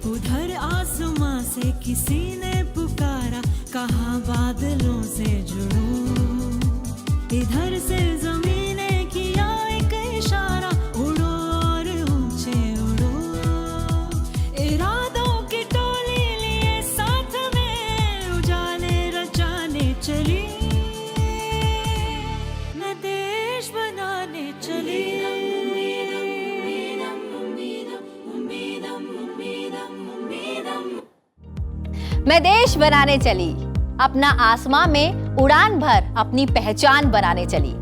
उधर आसमां से किसी ने पुकारा, कहा बादलों से जुड़ो। इधर से जमीन ने किया एक इशारा, उड़ो और ऊंचे उड़ो। इरादों की टोली लिए साथ में, उजाले रचाने चली, मैं देश बनाने चली। मैं देश बनाने चली, अपना आसमां में उड़ान भर अपनी पहचान बनाने चली।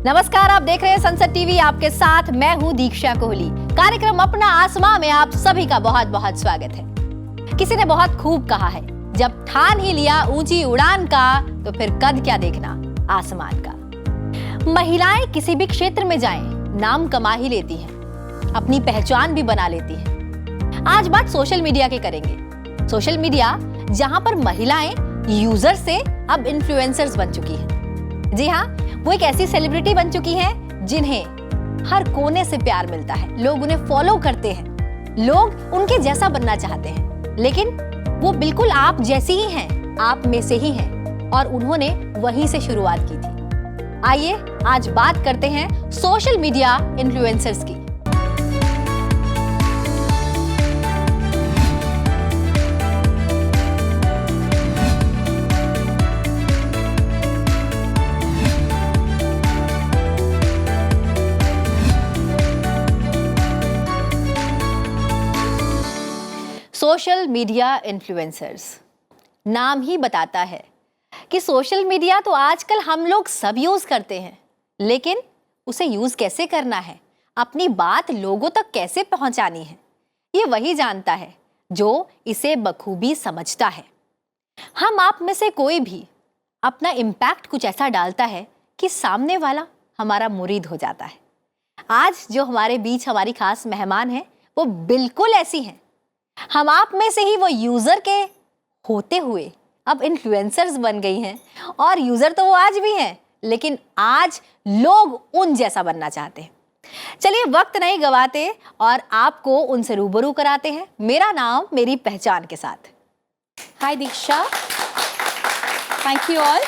नमस्कार, आप देख रहे हैं संसद टीवी, आपके साथ मैं हूं दीक्षा कोहली। कार्यक्रम अपना आसमां में आप सभी का बहुत बहुत स्वागत है। किसी ने बहुत खूब कहा है, जब ठान ही लिया ऊंची उड़ान का, तो फिर कद क्या देखना आसमान का। महिलाएं किसी भी क्षेत्र में जाएं, नाम कमा ही लेती हैं, अपनी पहचान भी बना लेती हैं। आज बात सोशल मीडिया की करेंगे। सोशल मीडिया जहां पर महिलाएं यूजर से अब इन्फ्लुएंसर्स बन चुकी हैं। जी हाँ, वो एक ऐसी सेलिब्रिटी बन चुकी हैं जिन्हें हर कोने से प्यार मिलता है। लोग उन्हें फॉलो करते हैं, लोग उनके जैसा बनना चाहते हैं, लेकिन वो बिल्कुल आप जैसी ही हैं, आप में से ही हैं, और उन्होंने वहीं से शुरुआत की थी। आइए आज बात करते हैं सोशल मीडिया इन्फ्लुएंसर्स की। सोशल मीडिया इन्फ्लुएंसर्स, नाम ही बताता है कि सोशल मीडिया तो आजकल हम लोग सब यूज करते हैं, लेकिन उसे यूज कैसे करना है, अपनी बात लोगों तक कैसे पहुंचानी है, ये वही जानता है जो इसे बखूबी समझता है। हम आप में से कोई भी अपना इम्पैक्ट कुछ ऐसा डालता है कि सामने वाला हमारा मुरीद हो जाता है। आज जो हमारे बीच हमारी खास मेहमान हैं, वो बिल्कुल ऐसी हैं। हम आप में से ही वो यूजर के होते हुए अब इन्फ्लुएंसर्स बन गई हैं, और यूजर तो वो आज भी हैं, लेकिन आज लोग उन जैसा बनना चाहते हैं। चलिए वक्त नहीं गवाते और आपको उनसे रूबरू कराते हैं, मेरा नाम मेरी पहचान के साथ। हाय दीक्षा, थैंक यू ऑल।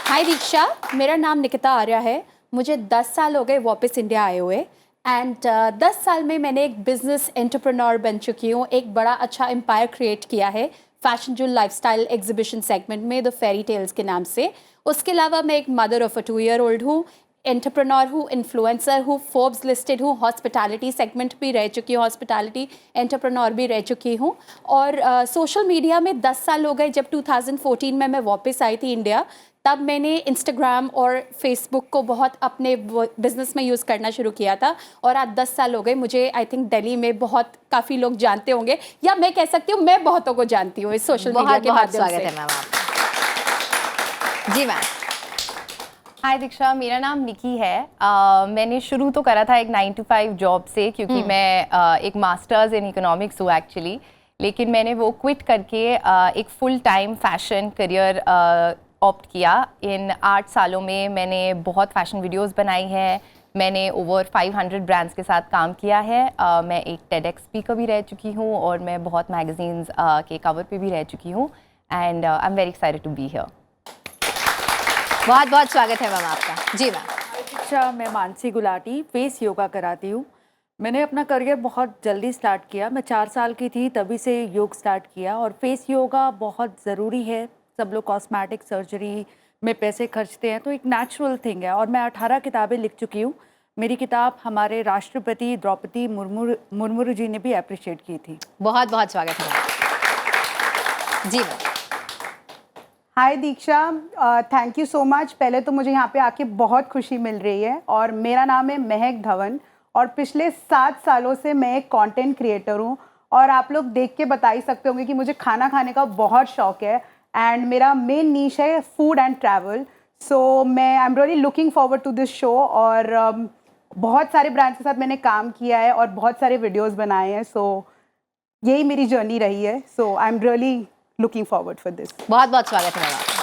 हाय दीक्षा, मेरा नाम निकिता आर्या है। मुझे 10 साल हो गए वापस इंडिया आए हुए, एंड 10 साल में मैंने एक बिजनेस एंटरप्रेन्योर बन चुकी हूँ। एक बड़ा अच्छा एम्पायर क्रिएट किया है फैशन जो लाइफस्टाइल एग्जीबिशन सेगमेंट में, द फेरी टेल्स के नाम से। उसके अलावा मैं एक मदर ऑफ अ 2-year-old हूँ, एंटरप्रेन्योर हूँ, इन्फ्लुएंसर हूँ, फोर्ब्स लिस्टेड हूँ, हॉस्पिटैलिटी सेगमेंट भी रह चुकी हूँ, हॉस्पिटैलिटी एंटरप्रेन्योर भी रह चुकी हूँ। और सोशल मीडिया में 10 साल हो गए। जब 2014 में मैं वापस आई थी इंडिया, तब मैंने इंस्टाग्राम और फेसबुक को बहुत अपने बिजनेस में यूज़ करना शुरू किया था, और आज 10 साल हो गए। मुझे आई थिंक दिल्ली में काफ़ी लोग जानते होंगे, या मैं कह सकती हूँ मैं बहुतों को जानती हूँ इस सोशल मीडिया के माध्यम से। स्वागत है मैम आपका। जी मैम। हाय दीक्षा, मेरा नाम निकी है। मैंने शुरू तो करा था एक 9 to 5 जॉब से, क्योंकि मैं एक मास्टर्स इन इकोनॉमिक्स हूँ एक्चुअली, लेकिन मैंने वो क्विट करके एक full time fashion career opt किया। इन 8 सालों में मैंने बहुत फैशन वीडियोस बनाई हैं। मैंने ओवर 500 ब्रांड्स के साथ काम किया है। मैं एक TEDx स्पीकर भी रह चुकी हूँ, और मैं बहुत मैगजीन्स के कवर पे भी रह चुकी हूँ, and I am very excited to be here. बहुत बहुत स्वागत है मैम आपका। जी मैम। अच्छा, मैं मानसी गुलाटी फेस योगा कराती हूँ। मैंने अपना करियर बहुत जल्दी स्टार्ट किया। मैं 4 साल की थी तभी से योग स्टार्ट किया, और फेस योगा बहुत ज़रूरी है। सब लोग कॉस्मेटिक सर्जरी में पैसे खर्चते हैं, तो एक नेचुरल थिंग है। और मैं 18 किताबें लिख चुकी हूँ। मेरी किताब हमारे राष्ट्रपति द्रौपदी मुर्मू जी ने भी अप्रिशिएट की थी। बहुत बहुत स्वागत है जी ma'am. Hi Diksha, thank you so much. पहले तो मुझे यहाँ पे आके बहुत खुशी मिल रही है, और मेरा नाम है महक धवन, और पिछले 7 सालों से मैं एक कंटेंट क्रिएटर हूँ। और आप लोग देख के बता ही सकते होंगे कि मुझे खाना खाने का बहुत शौक है, एंड मेरा मेन नीश है food and travel. So I am really looking forward to this show. और बहुत सारे ब्रांड्स के साथ मैंने काम किया है और बहुत सारे वीडियोस बनाए हैं। सो यही मेरी जर्नी रही है। So I am really looking forward for this. बहुत बहुत स्वागत है आपका।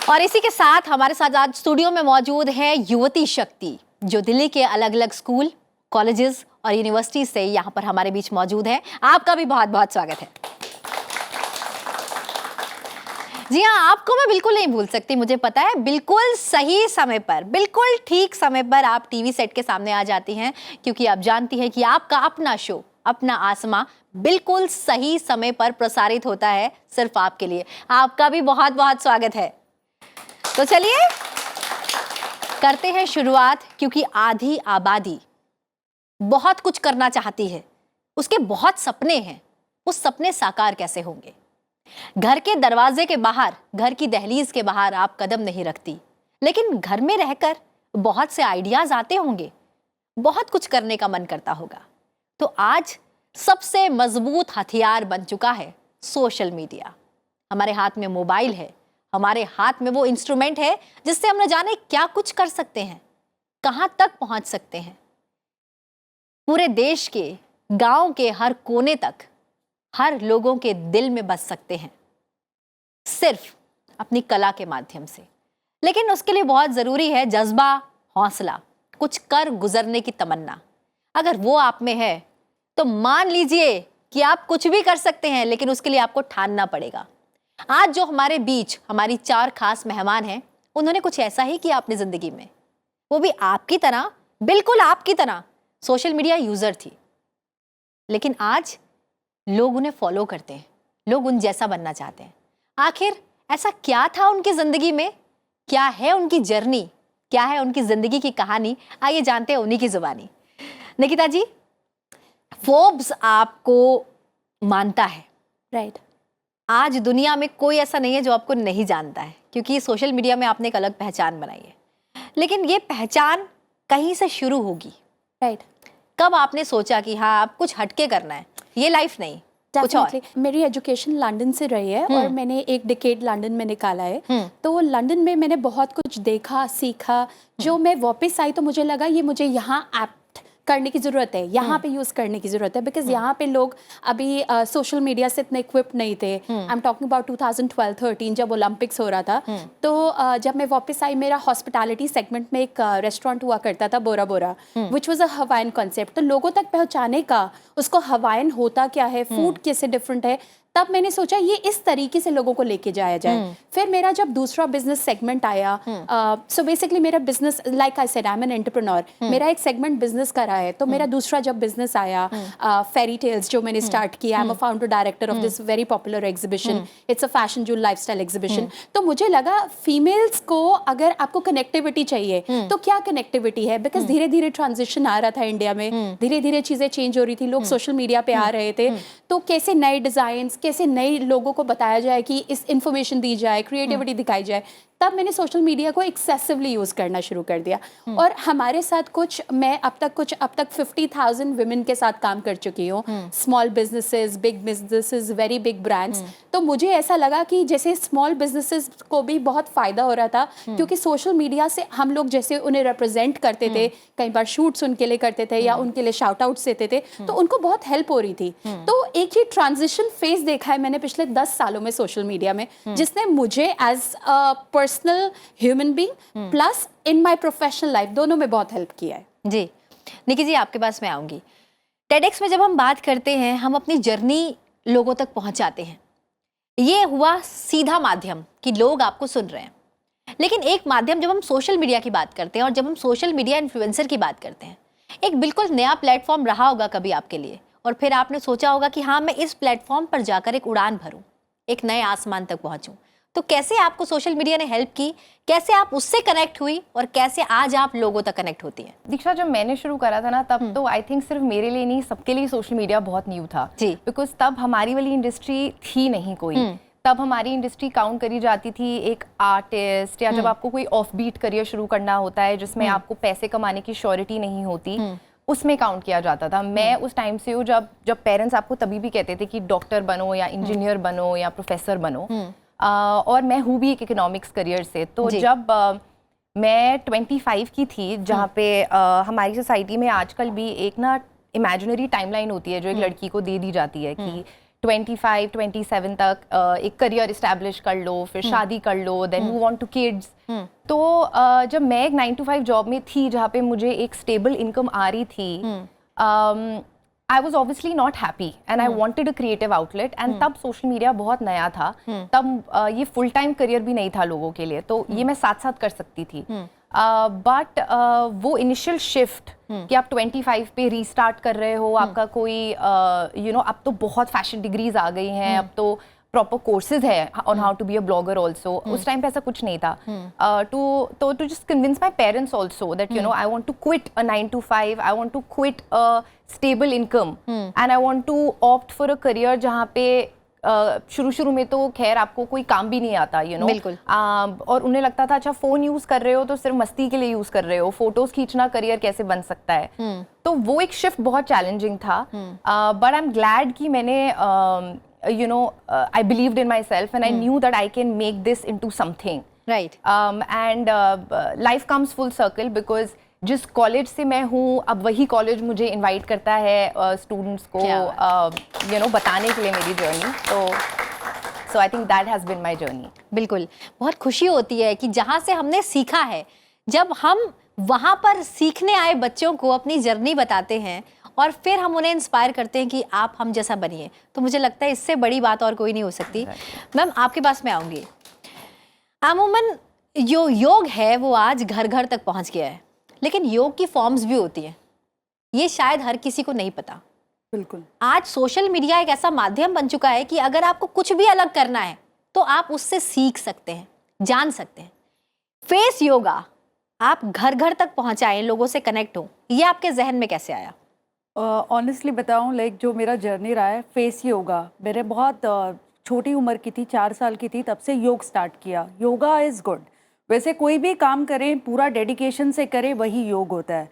और इसी के साथ हमारे साथ आज स्टूडियो में मौजूद है युवती शक्ति, जो दिल्ली के अलग अलग स्कूल, कॉलेजेस और यूनिवर्सिटी से यहाँ पर हमारे बीच मौजूद हैं। आपका भी बहुत बहुत स्वागत है। जी हाँ, आपको मैं बिल्कुल नहीं भूल सकती, मुझे पता है। बिल्कुल सही समय पर, बिल्कुल ठीक समय पर आप टीवी सेट के सामने आ जाती हैं, क्योंकि आप जानती हैं कि आपका अपना शो, अपना आसमां बिल्कुल सही समय पर प्रसारित होता है सिर्फ आपके लिए। आपका भी बहुत बहुत स्वागत है। तो चलिए करते हैं शुरुआत, क्योंकि आधी आबादी बहुत कुछ करना चाहती है, उसके बहुत सपने हैं। वो सपने साकार कैसे होंगे? घर के दरवाजे के बाहर, घर की दहलीज के बाहर आप कदम नहीं रखती, लेकिन घर में रहकर बहुत से आइडियाज आते होंगे, बहुत कुछ करने का मन करता होगा। तो आज सबसे मजबूत हथियार बन चुका है सोशल मीडिया। हमारे हाथ में मोबाइल है, हमारे हाथ में वो इंस्ट्रूमेंट है जिससे हम न जाने क्या कुछ कर सकते हैं, कहां तक पहुंच सकते हैं। पूरे देश के, गांव के हर कोने तक हर लोगों के दिल में बस सकते हैं, सिर्फ अपनी कला के माध्यम से। लेकिन उसके लिए बहुत जरूरी है जज्बा, हौसला, कुछ कर गुजरने की तमन्ना। अगर वो आप में है तो मान लीजिए कि आप कुछ भी कर सकते हैं, लेकिन उसके लिए आपको ठानना पड़ेगा। आज जो हमारे बीच हमारी 4 खास मेहमान हैं, उन्होंने कुछ ऐसा ही किया अपनी जिंदगी में। वो भी आपकी तरह, बिल्कुल आपकी तरह सोशल मीडिया यूजर थी, लेकिन आज लोग उन्हें फॉलो करते हैं, लोग उन जैसा बनना चाहते हैं। आखिर ऐसा क्या था उनकी जिंदगी में? क्या है उनकी जर्नी? क्या है उनकी जिंदगी की कहानी? आइए जानते हैं उन्हीं की जुबानी। निकिता जी, फोर्ब्स आपको मानता है, राइट। आज दुनिया में कोई ऐसा नहीं है जो आपको नहीं जानता है, क्योंकि सोशल मीडिया में आपने एक अलग पहचान बनाई है। लेकिन ये पहचान कहीं से शुरू होगी, राइट। कब आपने सोचा कि हाँ आप कुछ हटके करना है, ये लाइफ नहीं कुछ और? मेरी एजुकेशन लंदन से रही है और मैंने एक डिकेड लंदन में निकाला है। तो लंदन में मैंने बहुत कुछ देखा, सीखा। जो मैं वापस आई तो मुझे लगा ये मुझे यहाँ एप्ट करने की ज़रूरत है, यहाँ पे यूज़ करने की ज़रूरत है, बिकॉज यहाँ पे लोग अभी सोशल मीडिया से इतने इक्विप नहीं थे। आई एम टॉकिंग अबाउट 2012-13 जब ओलंपिक्स हो रहा था। तो जब मैं वापस आई, मेरा हॉस्पिटैलिटी सेगमेंट में एक रेस्टोरेंट हुआ करता था, Bora Bora, which was a Hawaiian concept. तो लोगों तक पहुँचाने का, उसको हवाइन होता क्या है, फूड कैसे डिफरेंट है, तब मैंने सोचा ये इस तरीके से लोगों को लेके जाया जाए। फिर मेरा जब दूसरा बिजनेस सेगमेंट आया, सो बेसिकली मेरा business, like I said, I am an entrepreneur, मेरा एक सेगमेंट बिजनेस का रहा है। तो मेरा दूसरा जब बिजनेस आया, फेरी टेल्स जो मैंने स्टार्ट किया, I am a founder director of this very popular exhibition, it's a fashion joule lifestyle exhibition. तो मुझे लगा फीमेल्स को अगर आपको कनेक्टिविटी चाहिए तो क्या कनेक्टिविटी है, बिकॉज धीरे धीरे ट्रांजिशन आ रहा था इंडिया में, धीरे धीरे चीजें चेंज हो रही थी, लोग सोशल मीडिया पे आ रहे थे। तो कैसे नए डिजाइन, कैसे नए लोगों को बताया जाए कि इस इंफॉर्मेशन दी जाए, क्रिएटिविटी दिखाई जाए, तब मैंने सोशल मीडिया को एक्सेसिवली यूज करना शुरू कर दिया। और हमारे साथ कुछ, मैं अब तक 50,000 विमेन के साथ काम कर चुकी हूँ, small businesses, big businesses, very big brands. तो मुझे ऐसा लगा कि जैसे स्मॉल बिजनेसेस को भी बहुत फायदा हो रहा था, क्योंकि सोशल मीडिया से हम लोग जैसे उन्हें रिप्रेजेंट करते थे, कई बार शूट्स उनके लिए करते थे या उनके लिए शाउट आउट्स देते थे, तो उनको बहुत हेल्प हो रही थी। तो एक ही ट्रांजिशन फेज देखा है मैंने पिछले 10 सालों में सोशल मीडिया में, जिसने मुझे as a personal human being plus in my professional life दोनों में बहुत हेल्प किया है। जी निकी जी, आपके पास मैं आऊंगी। टेडेक्स में जब हम बात करते हैं, हम अपनी जर्नी लोगों तक पहुंचाते हैं। ये हुआ सीधा माध्यम कि लोग आपको सुन रहे हैं, लेकिन एक माध्यम जब हम सोशल मीडिया की बात करते हैं और जब हम सोशल मीडिया इन्फ्लुएंसर की बात करते हैं, एक बिल्कुल नया प्लेटफॉर्म रहा होगा कभी आपके लिए, और फिर आपने सोचा होगा कि हाँ मैं इस प्लेटफॉर्म पर जाकर एक उड़ान भरूं, एक नए आसमान तक पहुंचूं। तो कैसे आपको सोशल मीडिया ने हेल्प की, कैसे आप उससे कनेक्ट हुई और कैसे आज आप लोगों तक कनेक्ट होती हैं? दीक्षा, जब मैंने शुरू करा था ना, तब तो आई थिंक सिर्फ मेरे लिए नहीं, सबके लिए सोशल मीडिया बहुत न्यू था जी, बिकॉज तब हमारी वाली इंडस्ट्री थी नहीं कोई। तब हमारी इंडस्ट्री काउंट करी जाती थी एक आर्टिस्ट, या जब आपको कोई ऑफ बीट करियर शुरू करना होता है जिसमें आपको पैसे कमाने की श्योरिटी नहीं होती, उसमें काउंट किया जाता था। मैं उस टाइम से हूँ जब पेरेंट्स आपको तभी भी कहते थे कि डॉक्टर बनो या इंजीनियर बनो या प्रोफेसर बनो, और मैं हूँ भी एक इकोनॉमिक्स करियर से। तो जब मैं 25 की थी, जहाँ पे हमारी सोसाइटी में आजकल भी एक ना इमेजिनरी टाइमलाइन होती है जो एक लड़की को दे दी जाती है कि 25-27 तक एक करियर इस्टेब्लिश कर लो, फिर शादी कर लो, then move on to kids. तो जब मैं एक 9 to 5 जॉब में थी जहाँ पे मुझे एक स्टेबल इनकम आ रही थी, I was obviously not happy and I wanted a creative outlet and तब social media बहुत नया था, तब ये full time career भी नहीं था लोगों के लिए, तो ये मैं साथ साथ कर सकती थी. बट वो इनिशियल शिफ्ट कि आप 25 पे रीस्टार्ट कर रहे हो, आपका कोई अब तो बहुत फैशन डिग्रीज आ गई हैं, अब तो प्रॉपर कोर्सेज है on how to be a blogger also. उस टाइम पे ऐसा कुछ नहीं था. To just convince my parents also that I want to quit a 9 to 5, I want to quit a stable income and I want to opt for a career जहाँ पे शुरू में तो खैर आपको कोई काम भी नहीं आता, बिल्कुल. और उन्हें लगता था अच्छा फोन यूज कर रहे हो तो सिर्फ मस्ती के लिए यूज कर रहे हो, फोटोज खींचना करियर कैसे बन सकता है. तो वो एक शिफ्ट बहुत चैलेंजिंग था. बट आई एम ग्लैड कि मैंने I believed in myself and I knew that I can make this into something. Right. And life comes full circle because जिस कॉलेज से मैं हूँ अब वही कॉलेज मुझे इनवाइट करता है स्टूडेंट्स को बताने के लिए मेरी जर्नी. तो I think that has been my journey. बिल्कुल, बहुत खुशी होती है कि जहाँ से हमने सीखा है, जब हम वहाँ पर सीखने आए बच्चों को अपनी जर्नी बताते हैं और फिर हम उन्हें इंस्पायर करते हैं कि आप हम जैसा बनिए, तो मुझे लगता है इससे बड़ी बात और कोई नहीं हो सकती. मैम आपके पास मैं आऊँगी. अमूमन जो योग है वो आज घर घर तक पहुँच गया है, लेकिन योग की फॉर्म्स भी होती हैं, ये शायद हर किसी को नहीं पता. बिल्कुल. आज सोशल मीडिया एक ऐसा माध्यम बन चुका है कि अगर आपको कुछ भी अलग करना है तो आप उससे सीख सकते हैं, जान सकते हैं. फेस योगा आप घर घर तक पहुंचाएं, लोगों से कनेक्ट हो, ये आपके जहन में कैसे आया? ऑनेस्टली बताऊं, लाइक जो मेरा जर्नी रहा है फेस योगा, मैंने बहुत छोटी उम्र की थी, 4 साल की थी, तब से योग स्टार्ट किया. Yoga is good. वैसे कोई भी काम करें पूरा डेडिकेशन से करें वही योग होता है.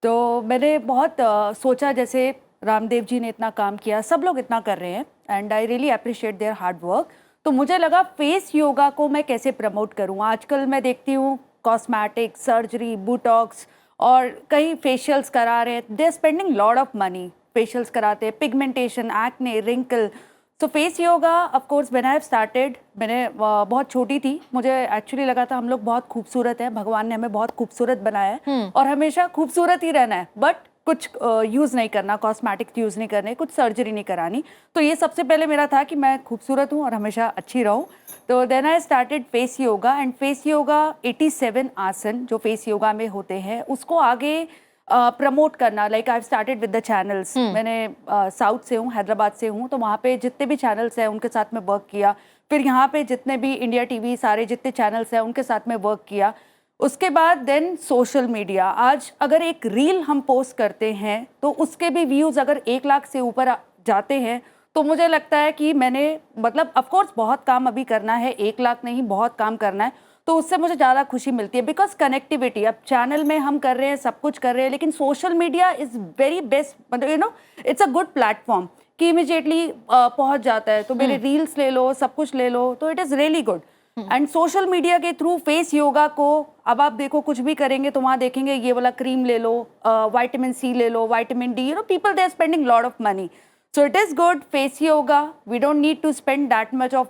तो मैंने बहुत सोचा, जैसे रामदेव जी ने इतना काम किया, सब लोग इतना कर रहे हैं and I really appreciate their hard work. तो मुझे लगा फेस योगा को मैं कैसे प्रमोट करूँ. आजकल मैं देखती हूँ कॉस्मेटिक सर्जरी, बोटॉक्स और कई फेशियल्स करा रहे हैं. They are spending lot of money. Facials कराते हैं, pigmentation, acne, wrinkle. So face yoga of course when I have started, मैंने बहुत छोटी थी, मुझे एक्चुअली लगा था हम लोग बहुत खूबसूरत हैं, भगवान ने हमें बहुत खूबसूरत बनाया है और हमेशा खूबसूरत ही रहना है, बट कुछ यूज़ नहीं करना, कॉस्मेटिक्स यूज़ नहीं करने, कुछ सर्जरी नहीं करानी. तो ये सबसे पहले मेरा था कि मैं खूबसूरत हूँ और हमेशा अच्छी रहूँ. तो then I started face yoga and face yoga 87 आसन जो फेस योगा में होते हैं उसको आगे प्रमोट करना. Like I started with the channels. मैंने साउथ से हूँ, हैदराबाद से हूँ, तो वहाँ पे जितने भी चैनल्स हैं उनके साथ में वर्क किया. फिर यहाँ पे जितने भी इंडिया टीवी सारे जितने चैनल्स हैं उनके साथ में वर्क किया. उसके बाद देन सोशल मीडिया. आज अगर एक रील हम पोस्ट करते हैं तो उसके भी व्यूज़ अगर 1 लाख से ऊपर जाते हैं तो मुझे लगता है कि मैंने मतलब ऑफ कोर्स बहुत काम अभी करना है, 1 लाख नहीं, बहुत काम करना है. तो उससे मुझे ज़्यादा खुशी मिलती है बिकॉज कनेक्टिविटी. अब चैनल में हम कर रहे हैं, सब कुछ कर रहे हैं, लेकिन social media is very best, मतलब इट्स अ गुड प्लेटफॉर्म कि इमिजिएटली पहुंच जाता है. तो मेरे रील्स ले लो, सब कुछ ले लो, तो it is really good. And social media के थ्रू फेस योगा को अब आप देखो, कुछ भी करेंगे तो वहाँ देखेंगे ये वाला क्रीम ले लो, विटामिन सी ले लो, vitamin D, people they are spending lot of money. So it is good, face yoga. We don't need to spend that much of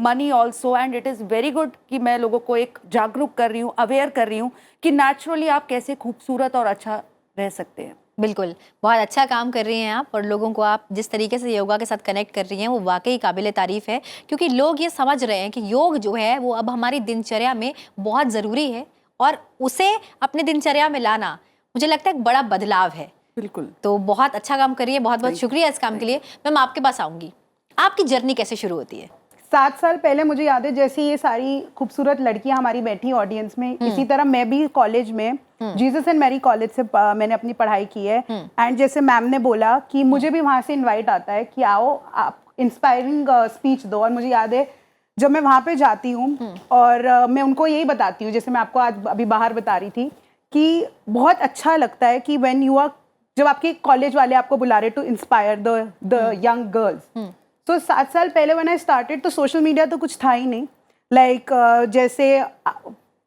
money also, and it is very good कि मैं लोगों को एक जागरूक कर रही हूँ, अवेयर कर रही हूँ कि नेचुरली आप कैसे खूबसूरत और अच्छा रह सकते हैं. बिल्कुल, बहुत अच्छा काम कर रही हैं आप, और लोगों को आप जिस तरीके से योगा के साथ कनेक्ट कर रही हैं वो वाकई काबिल तारीफ़ है, क्योंकि लोग ये समझ रहे हैं कि योग जो है वो अब हमारी दिनचर्या में बहुत ज़रूरी है और उसे अपने दिनचर्या में लाना मुझे लगता है एक बड़ा बदलाव है. बिल्कुल. तो बहुत अच्छा काम करिए, बहुत बहुत शुक्रिया इस काम के लिए. मैम आपके पास आऊँगी, आपकी जर्नी कैसे शुरू होती है? 7 साल पहले मुझे याद है, जैसे ये सारी खूबसूरत लड़कियां हमारी बैठी ऑडियंस में, इसी तरह मैं भी कॉलेज में जीसस एंड मैरी कॉलेज से मैंने अपनी पढ़ाई की है. एंड जैसे मैम ने बोला कि मुझे भी वहाँ से इनवाइट आता है कि आओ आप इंस्पायरिंग स्पीच दो. और मुझे याद है जब मैं वहाँ पे जाती हूँ और मैं उनको यही बताती हूँ, जैसे मैं आपको आज अभी बाहर बता रही थी कि बहुत अच्छा लगता है कि व्हेन यू आर, जब आपके कॉलेज वाले आपको बुला रहे to inspire the young girls. तो 7 साल पहले व्हेन आई स्टार्टेड तो सोशल मीडिया तो कुछ था ही नहीं. लाइक जैसे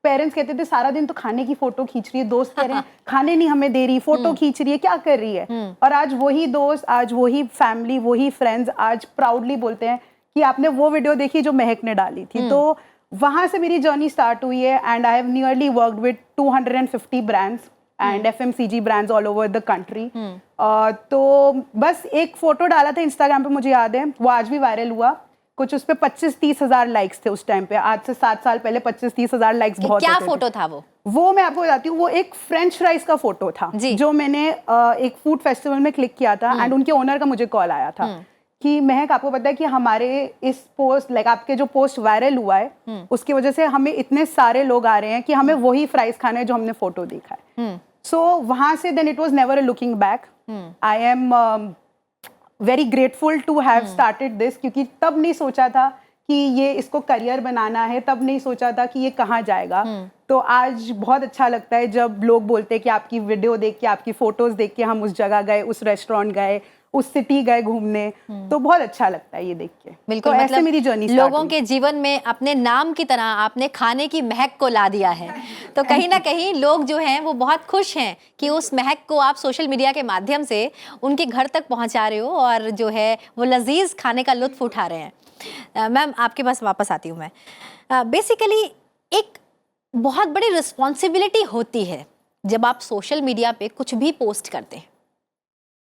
पेरेंट्स कहते थे सारा दिन तो खाने की फोटो खींच रही है, दोस्त कह रहे हैं खाने नहीं हमें दे रही, फोटो खींच रही है, क्या कर रही है. और आज वही दोस्त, आज वही फैमिली, वही फ्रेंड्स आज प्राउडली बोलते हैं कि आपने वो वीडियो देखी जो महक ने डाली थी. तो वहाँ से मेरी जर्नी स्टार्ट हुई है and I have nearly worked with 250 brands and FMCG brands all over the country. तो बस एक फोटो डाला था इंस्टाग्राम पे, मुझे याद है, वो आज भी वायरल हुआ। कुछ उस पे 25-30 हज़ार लाइक्स थे उस टाइम पे, आज से 7 साल पहले 25-30 हज़ार लाइक्स बहुत क्या होते थे। फोटो था वो मैं आपको बताती हूँ, वो एक फ्रेंच फ्राइज का फोटो था जो मैंने एक फूड फेस्टिवल में क्लिक किया था एंड उनके ओनर का मुझे कॉल आया था कि महक, आपको पता है कि हमारे इस पोस्ट आपके जो पोस्ट वायरल हुआ है उसकी वजह से हमें इतने सारे लोग आ रहे हैं कि हमें वही फ्राइज खाना है जो हमने फोटो देखा है। सो वहां से then it was never a looking back. I am very grateful to have started this, क्योंकि तब नहीं सोचा था कि ये इसको करियर बनाना है, तब नहीं सोचा था कि ये कहाँ जाएगा। तो आज बहुत अच्छा लगता है जब लोग बोलते हैं कि आपकी वीडियो देख के, आपकी फोटोज देख के हम उस जगह गए, उस रेस्टोरेंट गए, उस सिटी गए घूमने, तो बहुत अच्छा लगता है ये देख के। बिल्कुल, तो मतलब ऐसे मेरी जर्नी लोगों के जीवन में अपने नाम की तरह आपने खाने की महक को ला दिया है। तो कहीं ना कहीं लोग जो हैं वो बहुत खुश हैं कि उस महक को आप सोशल मीडिया के माध्यम से उनके घर तक पहुंचा रहे हो और जो है वो लजीज खाने का लुत्फ उठा रहे हैं। मैम, आपके पास वापस आती हूँ मैं। बेसिकली एक बहुत बड़ी रिस्पॉन्सिबिलिटी होती है जब आप सोशल मीडिया पे कुछ भी पोस्ट करते हैं,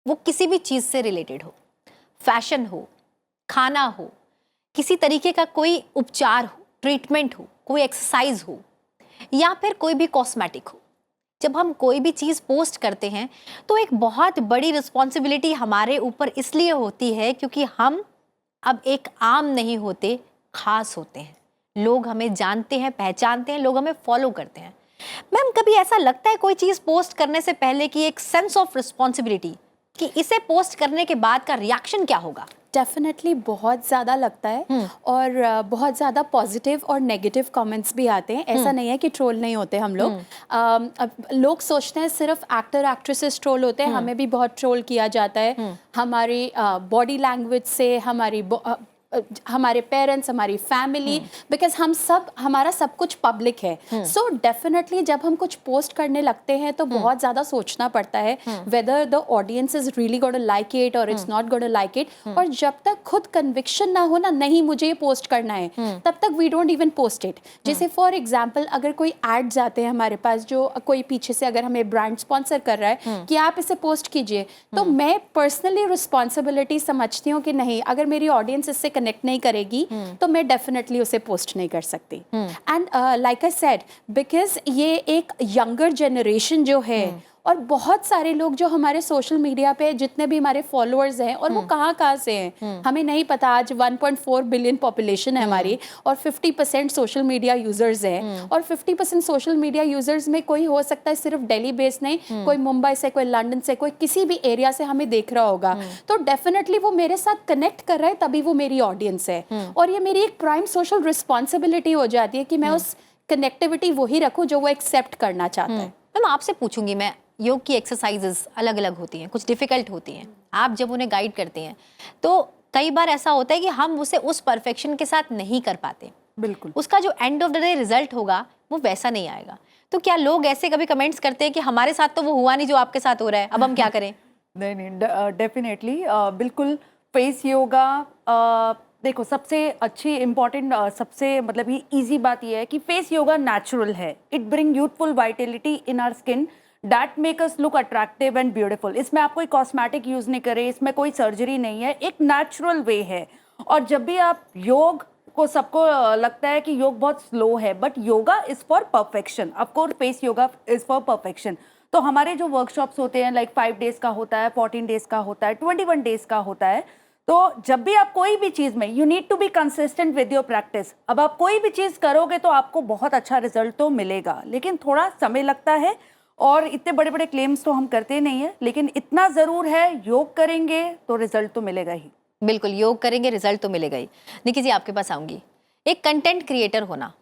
वो किसी भी चीज़ से रिलेटेड हो, फैशन हो, खाना हो, किसी तरीके का कोई उपचार हो, ट्रीटमेंट हो, कोई एक्सरसाइज हो या फिर कोई भी कॉस्मेटिक हो। जब हम कोई भी चीज़ पोस्ट करते हैं तो एक बहुत बड़ी रिस्पॉन्सिबिलिटी हमारे ऊपर इसलिए होती है क्योंकि हम अब एक आम नहीं होते, खास होते हैं। लोग हमें जानते हैं, पहचानते हैं, लोग हमें फॉलो करते हैं। मैम, कभी ऐसा लगता है कोई चीज़ पोस्ट करने से पहले कि एक सेंस ऑफ रिस्पॉन्सिबिलिटी कि इसे पोस्ट करने के बाद का रिएक्शन क्या होगा? डेफिनेटली बहुत ज़्यादा लगता है और बहुत ज़्यादा पॉजिटिव और नेगेटिव कमेंट्स भी आते हैं। ऐसा नहीं है कि ट्रोल नहीं होते हम लोग। अब लोग सोचते हैं सिर्फ एक्टर एक्ट्रेसेस ट्रोल होते हैं, हमें भी बहुत ट्रोल किया जाता है। हमारी बॉडी लैंग्वेज से, हमारे पेरेंट्स, हमारी फैमिली, बिकॉज हमारा सब कुछ पब्लिक है। सो डेफिनेटली जब हम कुछ पोस्ट करने लगते हैं तो बहुत ज़्यादा सोचना पड़ता है whether the audience is really gonna like it और it's not gonna like it. और जब तक खुद कन्विक्शन ना हो ना, नहीं मुझे ये पोस्ट करना है, तब तक we don't even post it. जैसे फॉर एग्जाम्पल अगर कोई एड्स आते हैं हमारे पास, जो कोई पीछे से अगर हमें ब्रांड स्पॉन्सर कर रहा है कि आप इसे पोस्ट कीजिए, तो मैं पर्सनली रिस्पॉन्सिबिलिटी समझती हूँ कि नहीं, अगर मेरी ऑडियंस इससे कनेक्ट नहीं करेगी तो मैं डेफिनेटली उसे पोस्ट नहीं कर सकती। And like I said, because ये एक यंगर जनरेशन जो है और बहुत सारे लोग जो हमारे सोशल मीडिया पे जितने भी हमारे फॉलोअर्स हैं और वो कहाँ से हैं हमें नहीं पता। आज 1.4 बिलियन पॉपुलेशन है हमारी और 50% सोशल मीडिया यूजर्स हैं और 50% सोशल मीडिया यूजर्स में कोई हो सकता है सिर्फ दिल्ली बेस्ड नहीं, कोई मुंबई से, कोई लंदन से, कोई किसी भी एरिया से हमें देख रहा होगा। तो डेफिनेटली वो मेरे साथ कनेक्ट कर रहा है, तभी वो मेरी ऑडियंस है। और ये मेरी एक प्राइम सोशल रिस्पॉन्सिबिलिटी हो जाती है कि मैं उस कनेक्टिविटी वही रखूँ जो वो एक्सेप्ट करना चाहता है। मैम, आपसे पूछूंगी मैं, योग की एक्सरसाइजेस अलग अलग होती हैं, कुछ डिफिकल्ट होती हैं। आप जब उन्हें गाइड करते हैं तो कई बार ऐसा होता है कि हम उसे उस परफेक्शन के साथ नहीं कर पाते। बिल्कुल, उसका जो end of the day result होगा वो वैसा नहीं आएगा। तो क्या लोग ऐसे कभी कमेंट्स करते हैं कि हमारे साथ तो वो हुआ नहीं जो आपके साथ हो रहा है, अब हम क्या करें? नहीं, डेफिनेटली बिल्कुल। फेस योगा, देखो सबसे अच्छी इम्पॉर्टेंट, सबसे मतलब ये इजी बात ये है कि फेस योगा नेचुरल है। It bring youthful vitality in our skin that make us look attractive and beautiful. इसमें आप कोई कॉस्मेटिक यूज़ नहीं करें, इसमें कोई सर्जरी नहीं है, एक नेचुरल वे है। और जब भी आप योग को, सबको लगता है कि योग बहुत स्लो है, but yoga is for perfection. Of course face yoga is for perfection. तो हमारे जो वर्कशॉप्स होते हैं लाइक 5 डेज़ का होता है, 14 डेज़ का होता है, 21 डेज़ का होता है। तो जब भी आप कोई भी चीज़ में, you need to be consistent with your practice. अब आप कोई भी चीज़ करोगे तो आपको बहुत अच्छा रिजल्ट तो मिलेगा, लेकिन थोड़ा समय लगता है और इतने बड़े बड़े क्लेम्स तो हम करते नहीं है, लेकिन इतना ज़रूर है, योग करेंगे तो रिजल्ट तो मिलेगा ही। बिल्कुल, योग करेंगे रिजल्ट तो मिलेगा ही। निकी जी, आपके पास आऊंगी। एक कंटेंट क्रिएटर होना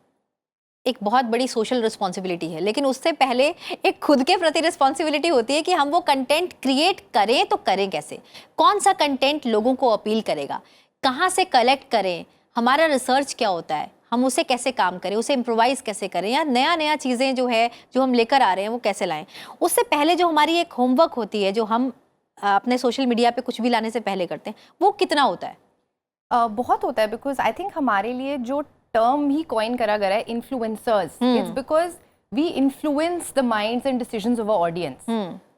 एक बहुत बड़ी सोशल रिस्पॉन्सिबिलिटी है, लेकिन उससे पहले एक खुद के प्रति रिस्पॉन्सिबिलिटी होती है कि हम वो कंटेंट क्रिएट करें तो करें कैसे, कौन सा कंटेंट लोगों को अपील करेगा, कहाँ से कलेक्ट करें, हमारा रिसर्च क्या होता है, हम उसे कैसे काम करें, उसे इम्प्रोवाइज कैसे करें, या नया चीज़ें जो है जो हम लेकर आ रहे हैं वो कैसे लाएं। उससे पहले जो हमारी एक होमवर्क होती है जो हम अपने सोशल मीडिया पे कुछ भी लाने से पहले करते हैं, वो कितना होता है? बहुत होता है, बिकॉज आई थिंक हमारे लिए जो टर्म ही कॉइन करा गया है influencers, it's because we influence the minds and decisions of a audience.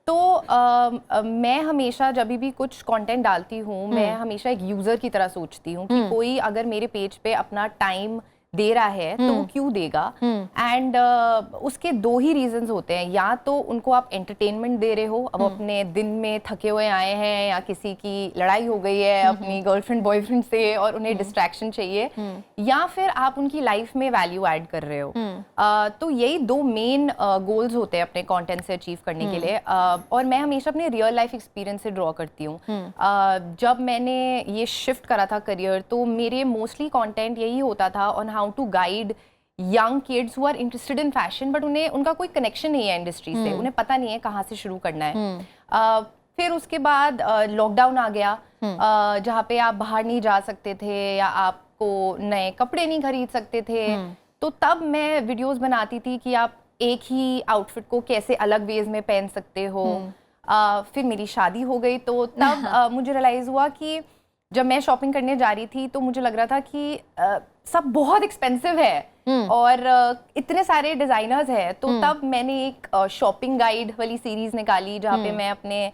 तो मैं हमेशा जब भी कुछ कंटेंट डालती हूँ, मैं हमेशा एक यूज़र की तरह सोचती हूँ कि कोई अगर मेरे पेज पे अपना टाइम दे रहा है तो वो क्यों देगा। एंड उसके दो ही रीजंस होते हैं, या तो उनको आप एंटरटेनमेंट दे रहे हो, अब अपने दिन में थके हुए आए हैं या किसी की लड़ाई हो गई है अपनी गर्लफ्रेंड बॉयफ्रेंड से और उन्हें डिस्ट्रैक्शन चाहिए, या फिर आप उनकी लाइफ में वैल्यू ऐड कर रहे हो। तो यही दो मेन गोल्स होते हैं अपने कंटेंट से अचीव करने के लिए। और मैं हमेशा अपने रियल लाइफ एक्सपीरियंस से ड्रॉ करती हूँ। जब मैंने ये शिफ्ट करा था करियर, तो मेरे मोस्टली कंटेंट यही होता था on how to guide young kids who are interested in fashion, but उनका कोई कनेक्शन नहीं है इंडस्ट्री से, उन्हें पता नहीं है कहाँ से शुरू करना है। फिर उसके बाद लॉकडाउन आ गया, जहाँ पे आप बाहर नहीं जा सकते थे या आपको नए कपड़े नहीं खरीद सकते थे, तो तब मैं वीडियोस बनाती थी कि आप एक ही आउटफिट को कैसे अलग वेज में पहन सकते हो। फिर मेरी शादी हो गई, तो तब मुझे रियलाइज हुआ कि जब मैं शॉपिंग करने जा रही थी तो मुझे लग रहा था कि सब बहुत एक्सपेंसिव है और इतने सारे डिजाइनर्स हैं। तो तब मैंने एक शॉपिंग गाइड वाली सीरीज निकाली, जहाँ पे मैं अपने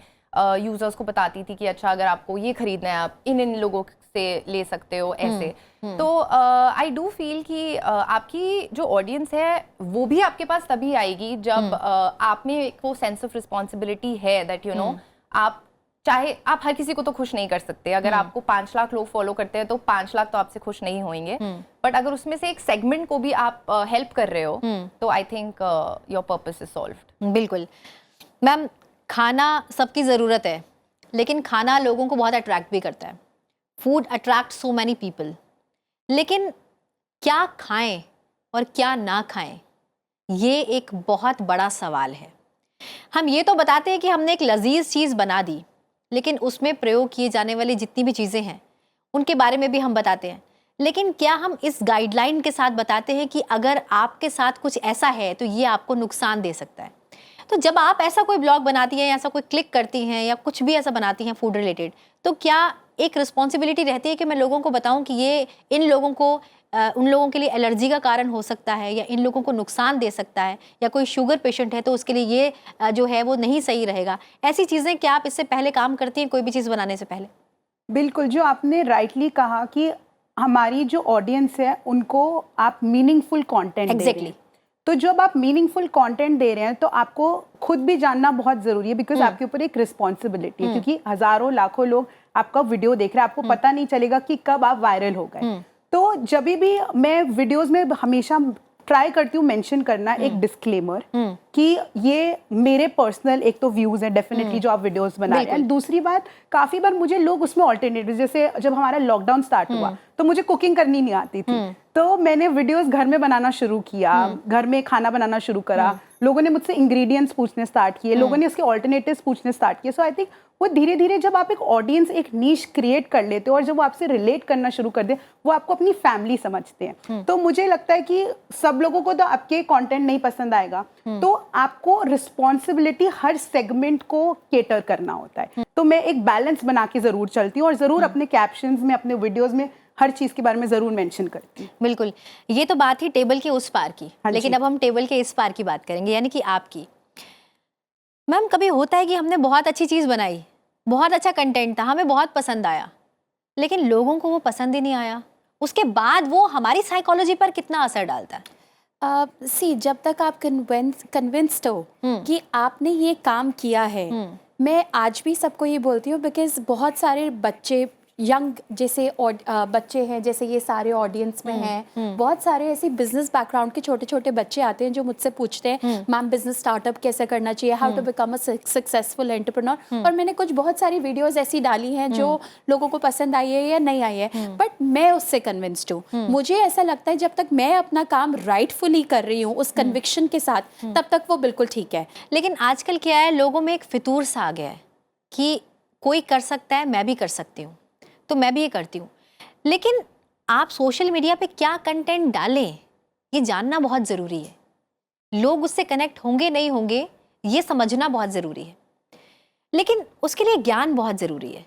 यूजर्स को बताती थी कि अच्छा, अगर आपको ये खरीदना है आप इन लोगों से ले सकते हो ऐसे। तो आई डू फील कि आपकी जो ऑडियंस है वो भी आपके पास तभी आएगी जब आप में एक वो सेंस ऑफ रिस्पॉन्सिबिलिटी है दैट यू नो, आप चाहे आप हर किसी को तो खुश नहीं कर सकते। अगर आपको 5 लाख लोग फॉलो करते हैं तो 5 लाख तो आपसे खुश नहीं होंगे, बट अगर उसमें से एक सेगमेंट को भी आप हेल्प कर रहे हो तो I think your purpose is solved. बिल्कुल मैम, खाना सबकी ज़रूरत है, लेकिन खाना लोगों को बहुत अट्रैक्ट भी करता है। Food attract so many people, लेकिन क्या खाएं और क्या ना खाएं, ये एक बहुत बड़ा सवाल है। हम ये तो बताते हैं कि हमने एक लजीज चीज़ बना दी, लेकिन उसमें प्रयोग किए जाने वाली जितनी भी चीज़ें हैं उनके बारे में भी हम बताते हैं। लेकिन क्या हम इस गाइडलाइन के साथ बताते हैं कि अगर आपके साथ कुछ ऐसा है तो ये आपको नुकसान दे सकता है? तो जब आप ऐसा कोई ब्लॉग बनाती हैं या ऐसा कोई क्लिक करती हैं या कुछ भी ऐसा बनाती हैं फूड रिलेटेड, तो क्या एक रिस्पॉन्सिबिलिटी रहती है कि मैं लोगों को बताऊं कि ये इन लोगों को उन लोगों के लिए एलर्जी का कारण हो सकता है या इन लोगों को नुकसान दे सकता है, या कोई शुगर पेशेंट है तो उसके लिए ये जो है वो नहीं सही रहेगा? ऐसी चीज़ें क्या आप इससे पहले काम करती हैं कोई भी चीज़ बनाने से पहले? बिल्कुल, जो आपने राइटली कहा कि हमारी जो ऑडियंस है उनको आप मीनिंगफुल कंटेंट दे रहे हैं। तो जब आप मीनिंगफुल कंटेंट दे रहे हैं तो आपको खुद भी जानना बहुत ज़रूरी है, बिकॉज आपके ऊपर एक रिस्पॉन्सिबिलिटी है, क्योंकि हज़ारों लाखों लोग आपका वीडियो देख रहे हैं, आपको पता नहीं चलेगा कि कब आप वायरल हो गए। तो जब भी मैं वीडियोस में हमेशा ट्राई करती हूँ मेंशन करना एक डिस्क्लेमर कि ये मेरे पर्सनल एक तो व्यूज है डेफिनेटली जो आप वीडियोस बना रहे हैं, एंड दूसरी बात काफी बार मुझे लोग उसमें ऑल्टरनेटिव, जैसे जब हमारा लॉकडाउन स्टार्ट हुआ तो मुझे कुकिंग करनी नहीं आती थी, तो मैंने वीडियोस घर में बनाना शुरू किया, घर में खाना बनाना शुरू करा, लोगों ने मुझसे इंग्रेडिएंट्स पूछने स्टार्ट किए, लोगों ने इसके ऑल्टरनेटिव्स पूछने स्टार्ट किए। सो आई थिंक वो धीरे धीरे जब आप एक ऑडियंस, एक नीश क्रिएट कर लेते हो और जब वो आपसे रिलेट करना शुरू कर दे, वो आपको अपनी फैमिली समझते हैं। तो मुझे लगता है कि सब लोगों को तो आपके कंटेंट नहीं पसंद आएगा, तो आपको रिस्पॉन्सिबिलिटी हर सेगमेंट को केटर करना होता है। तो मैं एक बैलेंस बना के जरूर चलती हूँ और जरूर अपने कैप्शंस में, अपने वीडियोस में हर चीज के बारे में जरूर मेंशन करती हूँ। बिल्कुल, ये तो बात ही टेबल के उस पार की, लेकिन अब हम टेबल के इस पार की बात करेंगे, यानी कि आपकी। मैम, कभी होता है कि हमने बहुत अच्छी चीज़ बनाई, बहुत अच्छा कंटेंट था, हमें बहुत पसंद आया, लेकिन लोगों को वो पसंद ही नहीं आया, उसके बाद वो हमारी साइकोलॉजी पर कितना असर डालता है? जब तक आप कन्विंस्ड हो कि आपने ये काम किया है, मैं आज भी सबको ये बोलती हूँ, बिकॉज बहुत सारे बच्चे यंग जैसे बच्चे हैं, जैसे ये सारे ऑडियंस में हैं, बहुत सारे ऐसे बिजनेस बैकग्राउंड के छोटे छोटे बच्चे आते हैं जो मुझसे पूछते हैं मैम बिजनेस स्टार्टअप कैसे करना चाहिए, how to become a successful entrepreneur. और मैंने कुछ बहुत सारी वीडियोस ऐसी डाली हैं जो लोगों को पसंद आई है या नहीं आई है, बट मैं उससे कन्विंस्ड हूँ। मुझे ऐसा लगता है जब तक मैं अपना काम राइटफुली कर रही हूँ उस कन्विक्शन के साथ, तब तक वो बिल्कुल ठीक है। लेकिन आजकल क्या है, लोगों में एक फितूर सा आ गया है कि कोई कर सकता है, मैं भी कर सकती हूँ, तो मैं भी ये करती हूँ। लेकिन आप सोशल मीडिया पे क्या कंटेंट डालें, ये जानना बहुत ज़रूरी है। लोग उससे कनेक्ट होंगे नहीं होंगे ये समझना बहुत ज़रूरी है, लेकिन उसके लिए ज्ञान बहुत ज़रूरी है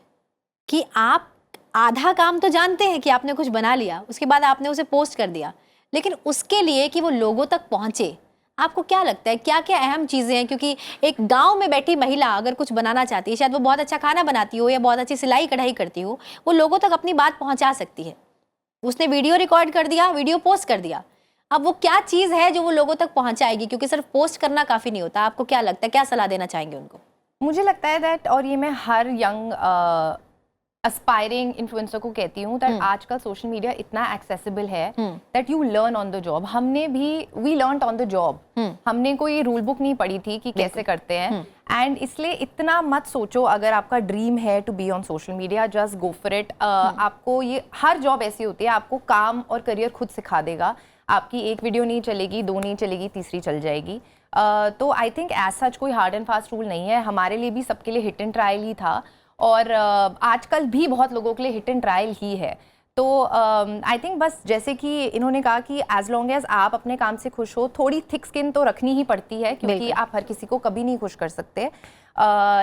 कि आप आधा काम तो जानते हैं कि आपने कुछ बना लिया, उसके बाद आपने उसे पोस्ट कर दिया, लेकिन उसके लिए कि वो लोगों तक पहुँचे, आपको क्या लगता है क्या क्या अहम चीज़ें हैं, क्योंकि एक गांव में बैठी महिला अगर कुछ बनाना चाहती है, शायद वो बहुत अच्छा खाना बनाती हो या बहुत अच्छी सिलाई कढ़ाई करती हो, वो लोगों तक अपनी बात पहुंचा सकती है। उसने वीडियो रिकॉर्ड कर दिया, वीडियो पोस्ट कर दिया, अब वो क्या चीज़ है जो वो लोगों तक पहुंचाएगी, क्योंकि सिर्फ पोस्ट करना काफ़ी नहीं होता। आपको क्या लगता है, क्या सलाह देना चाहेंगे उनको? मुझे लगता है दैट, और ये मैं हर यंग अस्पायरिंग इन्फ्लुएंसर को कहती हूँ, दैट आजकल सोशल मीडिया इतना एक्सेसिबल है that you learn on the job. हमने भी we learn on the job, हमने कोई रूल बुक नहीं पढ़ी थी कि कैसे करते हैं। एंड इसलिए इतना मत सोचो, अगर आपका ड्रीम है to be on social media, just go for it. आपको ये हर जॉब ऐसी होती है, आपको काम और करियर खुद सिखा देगा। आपकी एक वीडियो नहीं चलेगी, 2 नहीं चलेगी, तीसरी चल जाएगी। तो आई थिंक एज सच कोई हार्ड एंड फास्ट रूल नहीं है। हमारे लिए भी सबके लिए हिट एंड ट्रायल ही था, और आजकल भी बहुत लोगों के लिए हिट एंड ट्रायल ही है। तो आई थिंक बस जैसे कि इन्होंने कहा कि एज लॉन्ग एज आप अपने काम से खुश हो, थोड़ी थिक स्किन तो रखनी ही पड़ती है, क्योंकि आप हर किसी को कभी नहीं खुश कर सकते।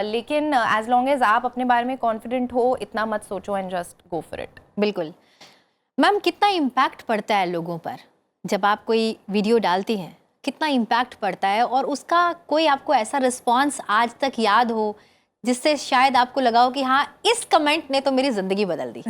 लेकिन एज लॉन्ग एज आप अपने बारे में कॉन्फिडेंट हो, इतना मत सोचो and just go for it. बिल्कुल। मैम, कितना इम्पैक्ट पड़ता है लोगों पर जब आप कोई वीडियो डालती हैं? कितना इम्पैक्ट पड़ता है, और उसका कोई आपको ऐसा रिस्पॉन्स आज तक याद हो जिससे शायद आपको लगा हो कि हाँ, इस कमेंट ने तो मेरी ज़िंदगी बदल दी?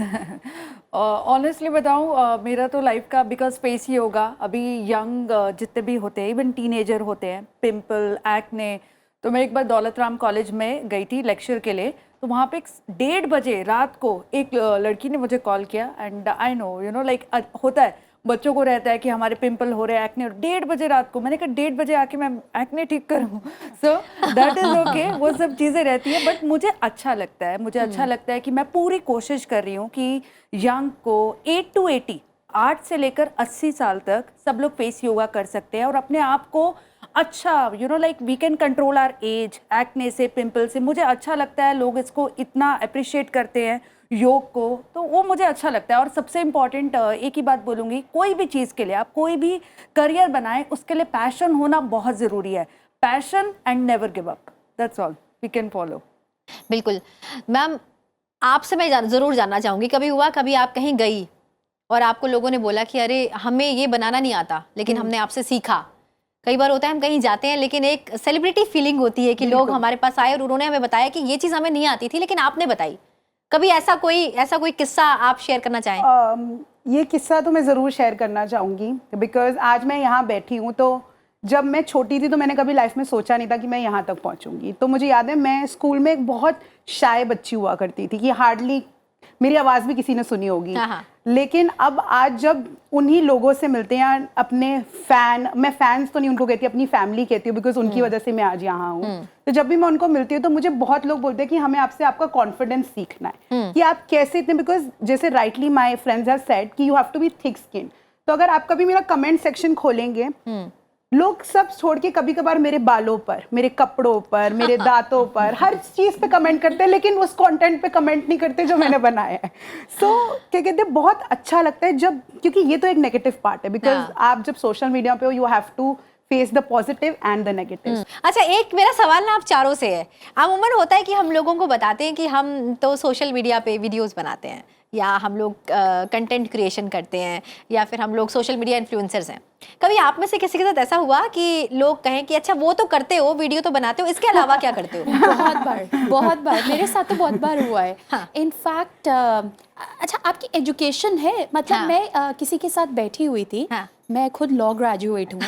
ऑनेस्टली बताऊँ, मेरा तो लाइफ का बिकॉज फेस योगा, अभी यंग जितने भी होते हैं, इवन टीनेजर होते हैं, पिंपल, एक्ने। तो मैं एक बार दौलत राम कॉलेज में गई थी लेक्चर के लिए, तो वहाँ पे 1:30 बजे रात को एक लड़की ने मुझे कॉल किया। And I know, you know, like होता है, बच्चों को रहता है कि हमारे पिंपल हो रहे हैं, एक्ने। 1:30 बजे रात को मैंने कहा 1:30 बजे आके मैं एक्ने ठीक करूँ? सो दैट इज़ ओके, वो सब चीज़ें रहती है। बट मुझे अच्छा लगता है, मुझे अच्छा लगता है कि मैं पूरी कोशिश कर रही हूँ कि यंग को 8 to 80, 8 से लेकर 80 साल तक सब लोग फेस योगा कर सकते हैं और अपने आप को अच्छा, you know, like we can control our age, acne से, पिंपल से। मुझे अच्छा लगता है लोग इसको इतना अप्रिशिएट करते हैं योग को, तो वो मुझे अच्छा लगता है। और सबसे इम्पॉर्टेंट एक ही बात बोलूँगी, कोई भी चीज़ के लिए आप कोई भी करियर बनाएं, उसके लिए पैशन होना बहुत ज़रूरी है। Passion and never give up, that's all we can follow. बिल्कुल। मैम, आपसे मैं ज़रूर जानना चाहूँगी, कभी हुआ कभी आप कहीं गई और आपको लोगों ने बोला कि अरे हमें ये बनाना नहीं आता, लेकिन हमने आपसे सीखा? कई बार होता है हम कहीं जाते हैं लेकिन एक सेलिब्रिटी फीलिंग होती है कि लोग हमारे पास आए और उन्होंने हमें बताया कि ये चीज़ हमें नहीं आती थी लेकिन आपने बताई। कभी ऐसा कोई किस्सा आप शेयर करना चाहें? ये किस्सा तो मैं ज़रूर शेयर करना चाहूँगी, बिकॉज़ आज मैं यहाँ बैठी हूँ। तो जब मैं छोटी थी तो मैंने कभी लाइफ में सोचा नहीं था कि मैं यहाँ तक पहुँचूँगी। तो मुझे याद है, मैं स्कूल में एक बहुत शाय बच्ची हुआ करती थी कि हार्डली मेरी आवाज़ भी किसी ने सुनी होगी। लेकिन अब आज जब उन्हीं लोगों से मिलते हैं, अपने फैन, मैं फैंस तो नहीं उनको कहती, अपनी फैमिली कहती हूँ, बिकॉज उनकी वजह से मैं आज यहाँ हूँ। तो जब भी मैं उनको मिलती हूँ तो मुझे बहुत लोग बोलते हैं कि हमें आपसे आपका कॉन्फिडेंस सीखना है कि आप कैसे इतने, बिकॉज जैसे rightly my friends have said कि you have to be thick skin. तो अगर आप कभी मेरा कमेंट सेक्शन खोलेंगे, लोग सब छोड़ के कभी कभार मेरे बालों पर, मेरे कपड़ों पर, मेरे दांतों पर, हर चीज पे कमेंट करते हैं, लेकिन उस कंटेंट पे कमेंट नहीं करते जो मैंने बनाया है। सो क्या कहते हैं, बहुत अच्छा लगता है जब, क्योंकि ये तो एक नेगेटिव पार्ट है, बिकॉज आप जब सोशल मीडिया पे हो, you have to face the positive and the negative. अच्छा, एक मेरा सवाल ना आप चारों से है। अमूमन होता है कि हम लोगों को बताते हैं कि हम तो सोशल मीडिया पे वीडियोस बनाते हैं, या हम लोग कंटेंट क्रिएशन करते हैं, या फिर हम लोग सोशल मीडिया इन्फ्लुएंसर्स हैं। कभी आप में से किसी के साथ ऐसा हुआ कि लोग कहें कि अच्छा वो तो करते हो, वीडियो तो बनाते हो, इसके अलावा क्या करते हो? बहुत बार मेरे साथ तो बहुत बार हुआ है। इनफैक्ट अच्छा, आपकी एजुकेशन है, मतलब मैं किसी के साथ बैठी हुई थी, मैं खुद लॉ ग्रेजुएट हूँ,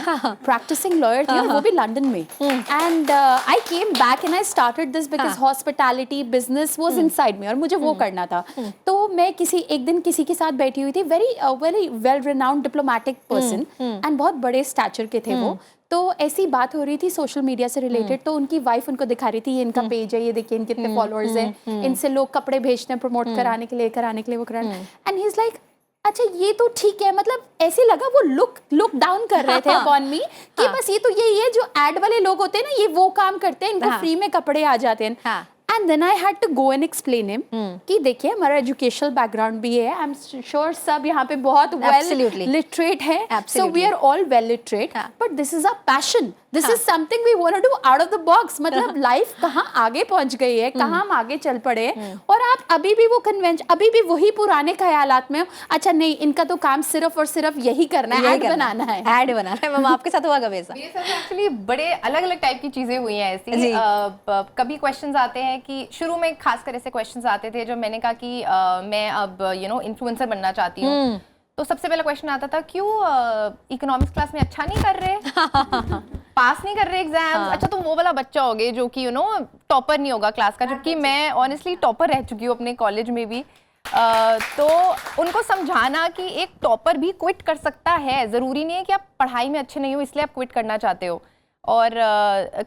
प्रैक्टिसिंग लॉयर थी, और वो भी लंदन में। And I came back and I started this because hospitality business was inside me और मुझे वो करना था। तो मैं एक दिन किसी के साथ बैठी हुई थी, very well renowned diplomatic person, and बहुत बड़े स्टैचर के थे वो। तो ऐसी बात हो रही थी सोशल मीडिया से रिलेटेड, तो उनकी वाइफ उनको दिखा रही थी, ये इनका पेज है, ये देखिए इनके कितने फॉलोअर्स हैं, इनसे लोग कपड़े भेजते हैं प्रमोट कराने के लिए वो कराने। एंड ही इज लाइक, अच्छा ये तो ठीक है, मतलब ऐसे लगा वो लुक डाउन कर रहे थे अपॉन मी कि बस ये तो ये जो एड वाले लोग होते हैं ना, ये वो काम करते हैं, इनको फ्री में कपड़े आ जाते हैं। And then I had to go and explain him कि देखिए हमारा एजुकेशनल बैकग्राउंड भी है, आई एम श्योर सब यहाँ पे बहुत वेल लिटरेट है, so we are all well literate, but this is a passion this is something we want to do out of the box. मतलब लाइफ कहाँ आगे पहुंच गई है, कहाँ हम आगे चल पड़े, और आप अभी भी वो कन्वेंशन, अभी भी वही पुराने ख्यालात में हो। अच्छा नहीं, इनका तो काम सिर्फ और सिर्फ यही करना है, ऐड बनाना है, ऐड बनाना है। मैम आपके साथ हुआ कभी ऐसा? मेरे साथ एक्चुअली बड़े अलग अलग टाइप की चीजें हुई हैं ऐसी। कभी क्वेश्चंस आते हैं कि शुरू में खासकर ऐसे क्वेश्चंस आते थे जब मैंने कहा कि मैं अब इन्फ्लुएंसर बनना चाहती हूँ, तो सबसे पहला क्वेश्चन आता था, क्यों इकोनॉमिक्स क्लास में अच्छा नहीं कर रहे, पास नहीं कर रहे एग्जाम्स? अच्छा तुम वो वाला बच्चा होगे जो कि टॉपर नहीं होगा क्लास का, जबकि मैं ऑनेस्टली टॉपर रह चुकी हूँ अपने कॉलेज में भी। तो उनको समझाना कि एक टॉपर भी क्विट कर सकता है, ज़रूरी नहीं है कि आप पढ़ाई में अच्छे नहीं हो इसलिए आप क्विट करना चाहते हो। और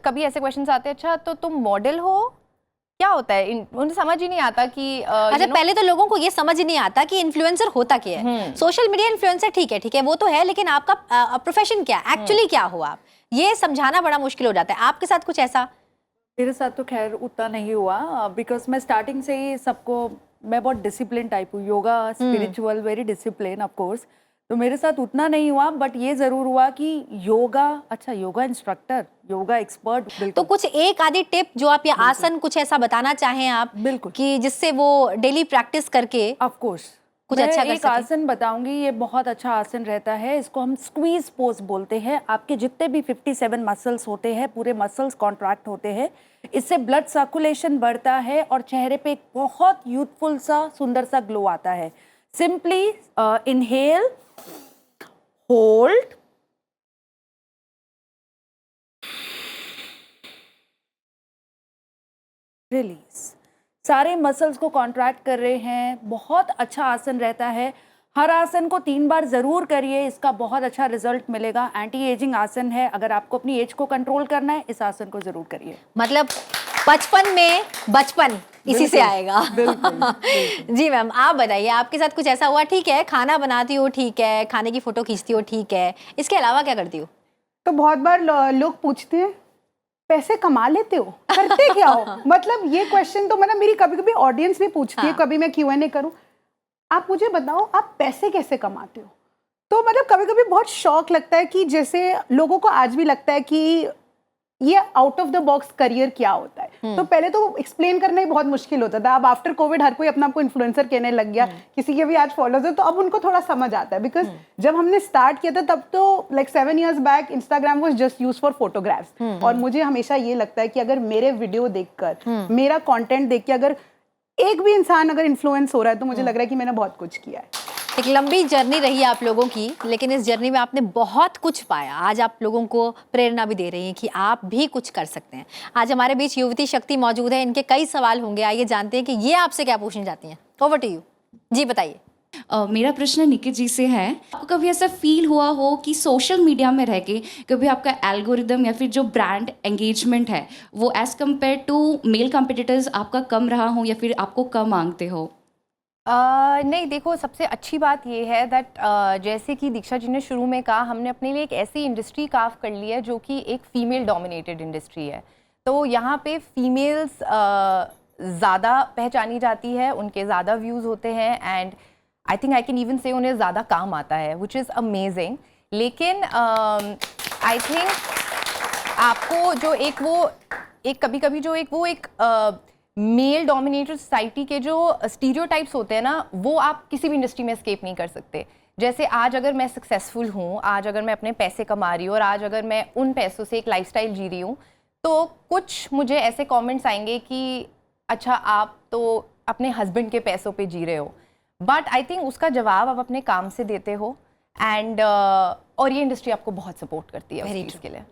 कभी ऐसे क्वेश्चंस आते हैं, अच्छा तो तुम मॉडल हो, क्या होता है? उन्हें समझ ही नहीं आता कि अच्छा पहले तो लोगों को ये समझ ही नहीं आता कि इन्फ्लुएंसर होता क्या है। सोशल मीडिया इन्फ्लुएंसर ठीक है वो तो है, लेकिन आपका प्रोफेशन क्या है, एक्चुअली क्या हो आप, ये समझाना बड़ा मुश्किल हो जाता है। आपके साथ कुछ ऐसा? मेरे साथ तो खैर उतना नहीं हुआ, बिकॉज मैं स्टार्टिंग से ही सबको, मैं बहुत डिसिप्लिन टाइप हूँ, yoga spiritual, very discipline of course, तो मेरे साथ उतना नहीं हुआ। बट ये ज़रूर हुआ कि योगा इंस्ट्रक्टर, योगा एक्सपर्ट, बिल्कुल। तो कुछ एक आधी टिप जो आप, या आसन कुछ ऐसा बताना चाहें आप, बिल्कुल, कि जिससे वो डेली प्रैक्टिस करके ऑफ कोर्स कुछ अच्छा कर एक सके? आसन बताऊंगी, ये बहुत अच्छा आसन रहता है, इसको हम स्क्वीज पोज बोलते हैं। आपके जितने भी 57 मसल्स होते हैं, पूरे मसल्स कॉन्ट्रैक्ट होते हैं, इससे ब्लड सर्कुलेशन बढ़ता है और चेहरे पे एक बहुत यूथफुल सा, सुंदर सा ग्लो आता है। सिंपली इनहेल, होल्ड, रिलीज, सारे मसल्स को कॉन्ट्रैक्ट कर रहे हैं। बहुत अच्छा आसन रहता है। हर आसन को 3 बार ज़रूर करिए, इसका बहुत अच्छा रिजल्ट मिलेगा। एंटी एजिंग आसन है, अगर आपको अपनी एज को कंट्रोल करना है, इस आसन को ज़रूर करिए। मतलब बचपन में बचपन इसी से आएगा। बिल्कुल। जी मैम, आप बताइए, आपके साथ कुछ ऐसा हुआ? ठीक है खाना बनाती हो, ठीक है खाने की फोटो खींचती हो, ठीक है, इसके अलावा क्या करती हो? तो बहुत बार लोग पूछते हैं पैसे कमा लेते हो, करते क्या हो? मतलब ये क्वेश्चन तो मेरी कभी कभी ऑडियंस भी पूछती है, कभी मैं Q&A करूं, आप मुझे बताओ आप पैसे कैसे कमाते हो? तो मतलब कभी कभी बहुत शौक लगता है कि जैसे लोगों को आज भी लगता है कि ये out of the box career क्या होता है। तो पहले तो एक्सप्लेन करना ही बहुत मुश्किल होता था। अब आफ्टर कोविड हर कोई अपना आपको इन्फ्लुएंसर कहने लग गया, किसी के भी आज फॉलोअर्स है तो अब उनको थोड़ा समझ आता है। बिकॉज जब हमने स्टार्ट किया था तब तो like 7 years back Instagram was just use for photographs. और मुझे हमेशा ये लगता है कि अगर मेरे वीडियो देखकर, मेरा कॉन्टेंट देख के अगर एक भी इंसान अगर इन्फ्लुएंस हो रहा है तो मुझे लग रहा है कि मैंने बहुत कुछ किया है। एक लंबी जर्नी रही है आप लोगों की, लेकिन इस जर्नी में आपने बहुत कुछ पाया। आज आप लोगों को प्रेरणा भी दे रही हैं कि आप भी कुछ कर सकते हैं। आज हमारे बीच युवती शक्ति मौजूद है, इनके कई सवाल होंगे, आइए जानते हैं कि ये आपसे क्या पूछने जाती हैं। ओवर टू यू जी, बताइए। मेरा प्रश्न निकित जी से है, आपको कभी ऐसा फील हुआ हो कि सोशल मीडिया में रह के कभी आपका एल्गोरिदम या फिर जो ब्रांड एंगेजमेंट है वो as compare to male competitors आपका कम रहा हो या फिर आपको कम मांगते हो? नहीं देखो, सबसे अच्छी बात ये है दैट जैसे कि दीक्षा जी ने शुरू में कहा, हमने अपने लिए एक ऐसी इंडस्ट्री काफ कर ली है जो कि एक फीमेल डोमिनेटेड इंडस्ट्री है। तो यहाँ पे फीमेल्स ज़्यादा पहचानी जाती है, उनके ज़्यादा व्यूज़ होते हैं, and I think I can even से उन्हें ज़्यादा काम आता है, विच इज़ अमेजिंग। लेकिन आई थिंक आपको जो एक कभी कभी जो एक मेल डोमिनेटेड सोसाइटी के जो स्टीरियोटाइप्स होते हैं ना, वो आप किसी भी इंडस्ट्री में एस्केप नहीं कर सकते। जैसे आज अगर मैं सक्सेसफुल हूँ, आज अगर मैं अपने पैसे कमा रही हूँ और आज अगर मैं उन पैसों से एक लाइफस्टाइल जी रही हूँ, तो कुछ मुझे ऐसे कमेंट्स आएंगे कि अच्छा आप तो अपने हस्बैंड के पैसों पे जी रहे हो, बट आई थिंक उसका जवाब आप अपने काम से देते हो, एंड और ये इंडस्ट्री आपको बहुत सपोर्ट करती है उस चीज़ के लिए।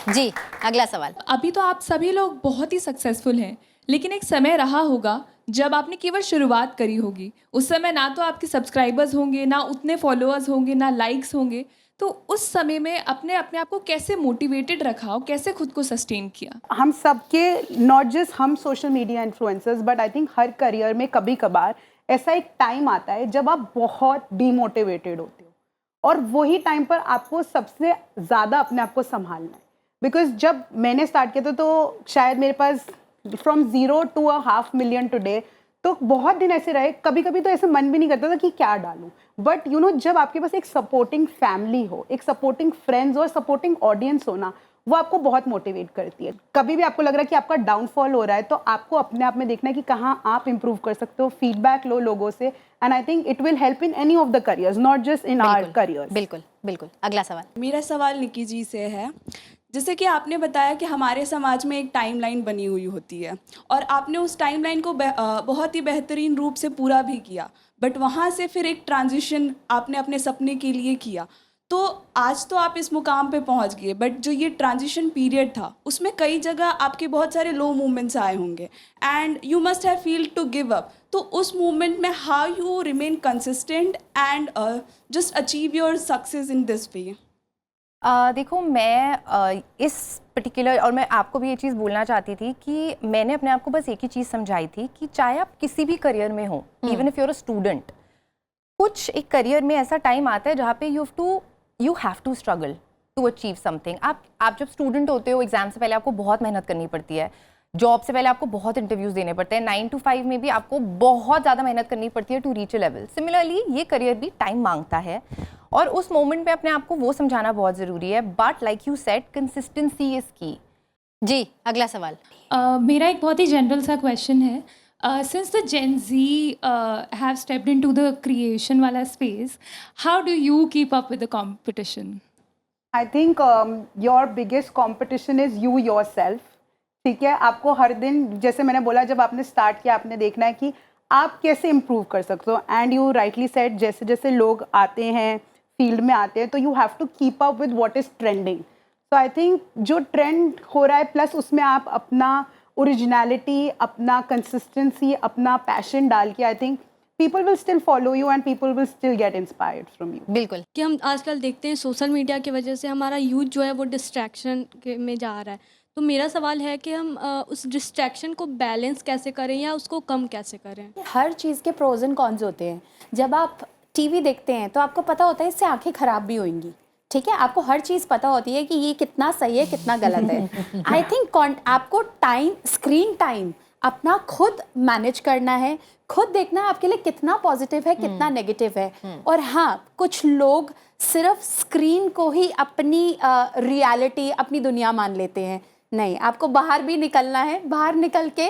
जी, अगला सवाल। अभी तो आप सभी लोग बहुत ही सक्सेसफुल हैं, लेकिन एक समय रहा होगा जब आपने केवल शुरुआत करी होगी। उस समय ना तो आपके सब्सक्राइबर्स होंगे, ना उतने फॉलोअर्स होंगे, ना लाइक्स होंगे। तो उस समय में अपने आप को कैसे मोटिवेटेड रखा और कैसे खुद को सस्टेन किया? हम सबके, नॉट जस्ट हम social media influencers, but I think her career में कभी कभार ऐसा एक टाइम आता है जब आप बहुत डीमोटिवेटेड होते हो, और वही टाइम पर आपको सबसे ज़्यादा अपने आप को संभालना है। बिकॉज जब मैंने स्टार्ट किया था तो शायद मेरे पास फ्रॉम 0 to 500,000 टुडे, तो बहुत दिन ऐसे रहे, कभी कभी तो ऐसे मन भी नहीं करता था कि क्या डालूं, बट यू नो जब आपके पास एक सपोर्टिंग फैमिली हो, एक सपोर्टिंग फ्रेंड्स और सपोर्टिंग ऑडियंस हो ना, वो आपको बहुत मोटिवेट करती है। कभी भी आपको लग रहा है कि आपका डाउनफॉल हो रहा है, तो आपको अपने आप में देखना है कि कहाँ आप इंप्रूव कर सकते हो, फीडबैक लो लोगों से, and I think it will help in any of the careers, not just in our careers. बिल्कुल बिल्कुल। अगला सवाल। मेरा सवाल निकी जी से है। जैसे कि आपने बताया कि हमारे समाज में एक टाइमलाइन बनी हुई होती है और आपने उस टाइमलाइन को बहुत ही बेहतरीन रूप से पूरा भी किया, बट वहाँ से फिर एक ट्रांजिशन आपने अपने सपने के लिए किया। तो आज तो आप इस मुकाम पे पहुँच गए, बट जो ये ट्रांजिशन पीरियड था उसमें कई जगह आपके बहुत सारे लो मोमेंट्स आए होंगे and you must have feel to give up. तो उस मोमेंट में how you remain consistent and just achieve your success in this way? देखो, मैं इस पर्टिकुलर, और मैं आपको भी ये चीज़ बोलना चाहती थी कि मैंने अपने आप को बस एक ही चीज़ समझाई थी कि चाहे आप किसी भी करियर में हो, even if you are a student, कुछ एक करियर में ऐसा टाइम आता है जहाँ पे you have to struggle to achieve something. आप जब स्टूडेंट होते हो, एग्जाम से पहले आपको बहुत मेहनत करनी पड़ती है, जॉब से पहले आपको बहुत इंटरव्यूज़ देने पड़ते हैं, 9 to 5 में भी आपको बहुत ज़्यादा मेहनत करनी पड़ती है to reach a level. Similarly ये करियर भी टाइम मांगता है और उस मोमेंट में अपने आप को वो समझाना बहुत ज़रूरी है, but like you said, consistency is की। जी, अगला सवाल। मेरा एक बहुत ही जनरल सा क्वेश्चन है। Since the Gen Z have stepped into the creation wala space, how do you keep up with the competition? I think your biggest competition is you yourself. ठीक है, आपको हर दिन, जैसे मैंने बोला, जब आपने स्टार्ट किया आपने देखना है कि आप कैसे इम्प्रूव कर सकते हो, एंड यू राइटली सेड, जैसे जैसे लोग आते हैं फील्ड में आते हैं, तो you have to keep up with what is trending. तो आई थिंक जो ट्रेंड हो रहा है, प्लस उसमें आप अपना ओरिजिनलिटी, अपना कंसिस्टेंसी, अपना पैशन डाल के, I think people will still follow you and people will still get inspired from you. बिल्कुल। कि हम आजकल देखते हैं सोशल मीडिया की वजह से हमारा यूथ जो है वो डिस्ट्रैक्शन में जा रहा है। तो मेरा सवाल है कि हम उस डिस्ट्रैक्शन को बैलेंस कैसे करें या उसको कम कैसे करें? हर चीज़ के प्रोज एंड कॉन्स होते हैं। जब आप टीवी देखते हैं तो आपको पता होता है इससे आंखें ख़राब भी होंगी, ठीक है, आपको हर चीज़ पता होती है कि ये कितना सही है कितना गलत है। आई थिंक आपको टाइम, स्क्रीन टाइम अपना खुद मैनेज करना है, खुद देखना है आपके लिए कितना पॉजिटिव है कितना नेगेटिव है। और हाँ, कुछ लोग सिर्फ स्क्रीन को ही अपनी रियलिटी, अपनी दुनिया मान लेते हैं। नहीं, आपको बाहर भी निकलना है, बाहर निकल के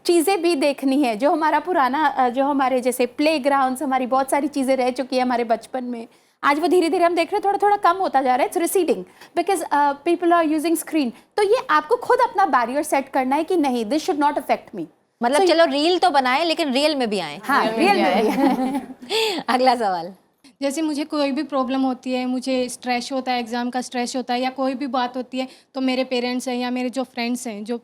चीज़ें भी देखनी है। जो हमारा पुराना, जो हमारे जैसे प्लेग्राउंड्स, हमारी बहुत सारी चीज़ें रह चुकी है हमारे बचपन में, आज वो धीरे धीरे हम देख रहे हैं थोड़ा थोड़ा कम होता जा रहा है। It's receding because people are using screen. तो ये आपको खुद अपना बैरियर सेट करना है कि नहीं, this should not affect me. मतलब चलो रील तो बनाए लेकिन रियल में भी आए। हाँ, रियल में भी। अगला सवाल। जैसे मुझे कोई भी प्रॉब्लम होती है, मुझे स्ट्रेस होता है, एग्ज़ाम का स्ट्रेस होता है या कोई भी बात होती है, तो मेरे पेरेंट्स हैं या मेरे जो फ्रेंड्स हैं, जो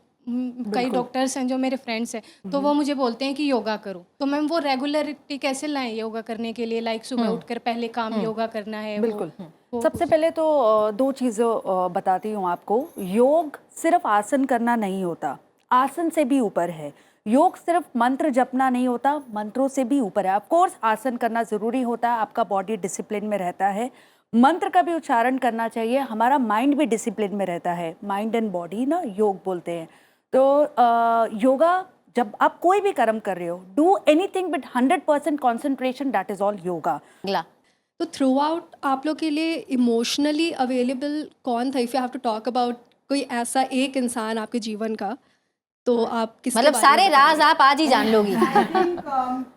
कई डॉक्टर्स हैं जो मेरे फ्रेंड्स हैं, तो वो मुझे बोलते हैं कि योगा करो। तो मैम वो रेगुलरिटी कैसे लाएं योगा करने के लिए? लाइक सुबह उठकर पहले काम योगा करना है। बिल्कुल। सबसे पहले तो दो चीज़ें बताती हूँ आपको। योग सिर्फ आसन करना नहीं होता, आसन से भी ऊपर है। योग सिर्फ मंत्र जपना नहीं होता, मंत्रों से भी ऊपर है। ऑफ कोर्स आसन करना ज़रूरी होता है, आपका बॉडी डिसिप्लिन में रहता है, मंत्र का भी उच्चारण करना चाहिए, हमारा माइंड भी डिसिप्लिन में रहता है। माइंड एंड बॉडी ना योग बोलते हैं। तो योगा, जब आप कोई भी कर्म कर रहे हो, do anything with 100% concentration, that is all yoga. अगला। तो थ्रू आउट आप लोग के लिए इमोशनली अवेलेबल कौन था? If you have to talk about कोई ऐसा एक इंसान आपके जीवन का, तो आप किसके मतलब बारे सारे में राज आप आज ही जान लोगी।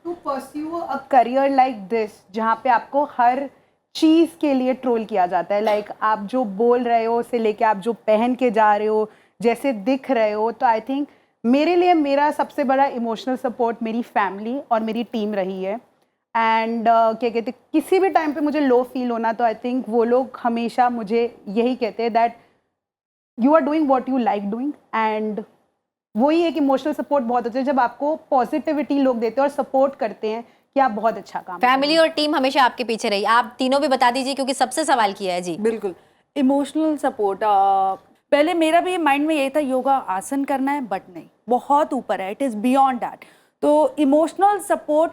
To pursue a career like this, जहाँ पे आपको हर चीज़ के लिए ट्रोल किया जाता है, लाइक आप जो बोल रहे हो से लेके आप जो पहन के जा रहे हो, जैसे दिख रहे हो, तो आई थिंक मेरे लिए मेरा सबसे बड़ा इमोशनल सपोर्ट मेरी फैमिली और मेरी टीम रही है। एंड क्या कहते, किसी भी टाइम पे मुझे लो फील होना, तो आई थिंक वो लोग हमेशा मुझे यही कहते हैं that you are doing what you like doing. And वही एक इमोशनल सपोर्ट बहुत अच्छा है जब आपको पॉजिटिविटी लोग देते हैं और सपोर्ट करते हैं कि आप बहुत अच्छा काम। फैमिली और टीम हमेशा आपके पीछे रही। आप तीनों भी बता दीजिए क्योंकि सबसे सवाल किया है। जी बिल्कुल। इमोशनल सपोर्ट, पहले मेरा भी माइंड में यही था योगा आसन करना है, बट नहीं, बहुत ऊपर है, इट इज़ बियॉन्ड दैट। तो इमोशनल सपोर्ट,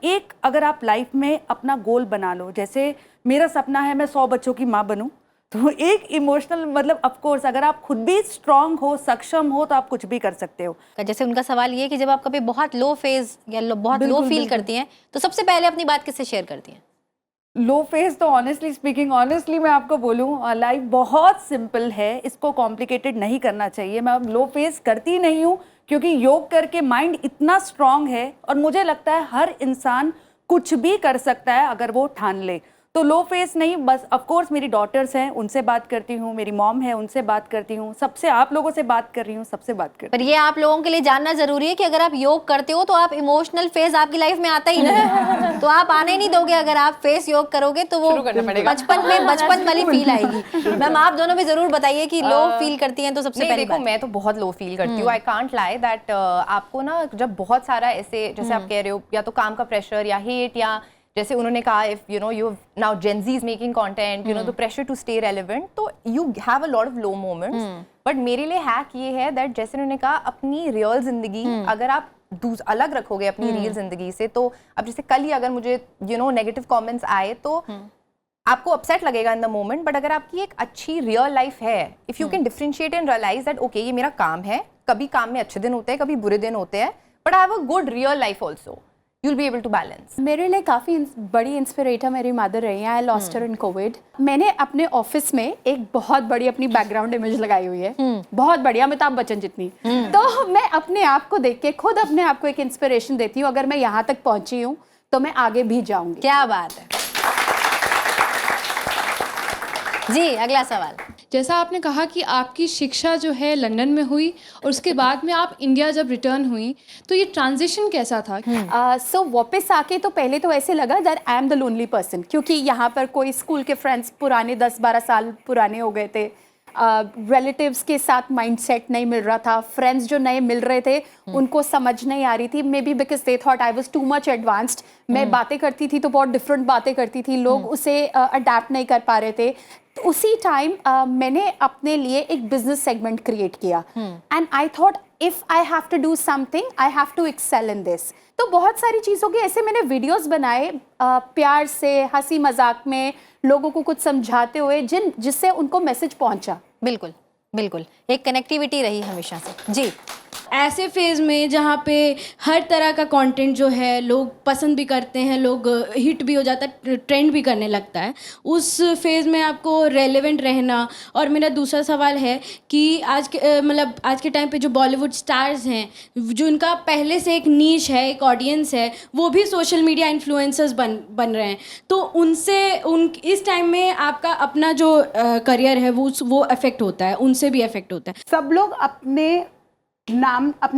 एक अगर आप लाइफ में अपना गोल बना लो, जैसे मेरा सपना है मैं 100 बच्चों की माँ बनूं, तो एक इमोशनल मतलब ऑफ कोर्स अगर आप खुद भी स्ट्रांग हो, सक्षम हो, तो आप कुछ भी कर सकते हो। जैसे उनका सवाल ये है कि जब आप कभी बहुत लो फेज या बहुत लो फील करती हैं तो सबसे पहले अपनी बात किससे शेयर करती हैं? लो फेज तो ऑनेस्टली स्पीकिंग, ऑनेस्टली मैं आपको बोलूँ, लाइफ बहुत सिंपल है, इसको कॉम्प्लिकेटेड नहीं करना चाहिए। मैं अब लो फेज करती नहीं हूँ क्योंकि योग करके माइंड इतना स्ट्रांग है और मुझे लगता है हर इंसान कुछ भी कर सकता है अगर वो ठान ले। तो लो फेस नहीं, बस ऑफ कोर्स मेरी डॉटर्स हैं उनसे बात करती हूँ, मेरी मॉम है उनसे बात करती हूँ, सबसे आप लोगों से बात कर रही हूँ, सबसे बात कर। पर ये आप लोगों के लिए जानना जरूरी है कि अगर आप योग करते हो तो आप इमोशनल फेज आपकी लाइफ में आता ही नहीं तो आप आने नहीं दोगे। अगर आप फेस योग करोगे तो वो बचपन वाली फील आएगी। मैम आप दोनों भी जरूर बताइए कि लो फील करती हैं तो सबसे पहले देखो मैं तो बहुत लो फील करती हूँ, आई कांट लाई दैट। आपको ना जब बहुत सारा ऐसे जैसे आप कह रहे हो या तो काम का प्रेशर या हेट, या जैसे उन्होंने कहा if you know you now Gen Z is making content, you know the pressure to stay relevant, तो you have a lot of low moments. But मेरे लिए हैक ये है दैट जैसे उन्होंने कहा अपनी रियल जिंदगी अगर आप अलग रखोगे अपनी रियल जिंदगी से, तो अब जैसे कल ही अगर मुझे यू नो नेगेटिव कमेंट्स आए तो आपको अपसेट लगेगा इन द मोमेंट, बट अगर आपकी एक अच्छी रियल लाइफ है, if you can differentiate and realise that okay ये मेरा काम है, कभी काम में अच्छे दिन होते हैं कभी बुरे दिन होते हैं, but I have a good real life also, you'll be able to balance। मेरे लिए काफ़ी बड़ी इंस्पिरेटर मेरी मदर रही हैं। I lost her in Covid. मैंने अपने ऑफिस में एक बहुत बड़ी अपनी बैकग्राउंड इमेज लगाई हुई है, बहुत बड़ी, अमिताभ बच्चन जितनी। तो मैं अपने आप को देख के खुद अपने आप को एक इंस्पिरेशन देती हूँ, अगर मैं यहाँ तक पहुँची हूँ तो मैं आगे भी जाऊँगी। क्या बात है जी। अगला सवाल, जैसा आपने कहा कि आपकी शिक्षा जो है लंदन में हुई और उसके बाद में आप इंडिया जब रिटर्न हुई तो ये ट्रांजिशन कैसा था? सो वापस आके तो पहले तो ऐसे लगा that I am the lonely person, क्योंकि यहाँ पर कोई स्कूल के फ्रेंड्स पुराने 10-12 साल पुराने हो गए थे, रिलेटिव्स के साथ माइंडसेट नहीं मिल रहा था, फ्रेंड्स जो नए मिल रहे थे उनको समझ नहीं आ रही थी, may be because they thought I was too much advanced. मैं बातें करती थी तो बहुत डिफरेंट बातें करती थी, लोग उसे अडेप्ट नहीं कर पा रहे थे। तो उसी टाइम मैंने अपने लिए एक बिजनेस सेगमेंट क्रिएट किया and I thought if I have to do something I have to excel in this. तो बहुत सारी चीज़ों के ऐसे मैंने वीडियोस बनाए प्यार से, हंसी मजाक में, लोगों को कुछ समझाते हुए, जिससे उनको मैसेज पहुंचा। बिल्कुल बिल्कुल, एक कनेक्टिविटी रही हमेशा से। जी, ऐसे फेज़ में जहाँ पे हर तरह का कंटेंट जो है लोग पसंद भी करते हैं, लोग हिट भी हो जाता है, ट्रेंड भी करने लगता है, उस फेज़ में आपको रेलेवेंट रहना। और मेरा दूसरा सवाल है कि आज के टाइम पे जो बॉलीवुड स्टार्स हैं, जो इनका पहले से एक नीश है, एक ऑडियंस है, वो भी सोशल मीडिया इन्फ्लुएंसर्स बन रहे हैं, तो उनसे इस टाइम में आपका अपना जो करियर है वो अफेक्ट होता है, उनसे भी अफेक्ट होता है। सब लोग अपने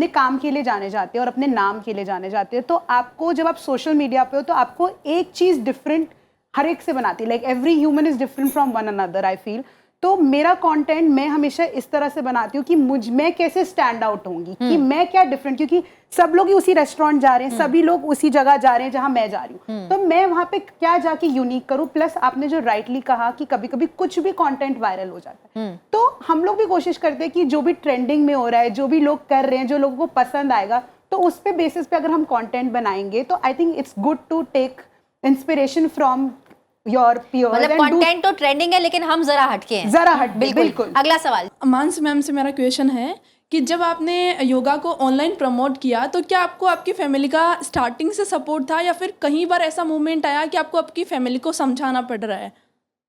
काम के लिए जाने जाते हैं और अपने नाम के लिए जाने जाते हैं। तो आपको जब आप सोशल मीडिया पे हो तो आपको एक चीज़ डिफरेंट हर एक से बनाती है, like every human is different from one another I feel. तो मेरा कंटेंट मैं हमेशा इस तरह से बनाती हूँ कि मैं कैसे स्टैंड आउट होंगी, कि मैं क्या डिफरेंट, क्योंकि सब लोग ही उसी रेस्टोरेंट जा रहे हैं, सभी लोग उसी जगह जा रहे हैं जहाँ मैं जा रही हूँ, तो मैं वहाँ पे क्या जाके यूनिक करूँ। प्लस आपने जो राइटली कहा कि कभी कभी कुछ भी कंटेंट वायरल हो जाता है, तो हम लोग भी कोशिश करते हैं कि जो भी ट्रेंडिंग में हो रहा है, जो भी लोग कर रहे हैं, जो लोगों को पसंद आएगा, तो उस पे बेसिस पे अगर हम कंटेंट बनाएंगे तो I think it's good to take inspiration from your peer. मतलब कंटेंट तो ट्रेंडिंग है लेकिन हम जरा हटके हैं, जरा हट। बिल्कुल। अगला सवाल, मानसी मैम से मेरा क्वेश्चन है कि जब आपने योगा को ऑनलाइन प्रमोट किया तो क्या आपको आपकी फैमिली का स्टार्टिंग से सपोर्ट था, या फिर कहीं बार ऐसा मोमेंट आया कि आपको आपकी फैमिली को समझाना पड़ रहा है?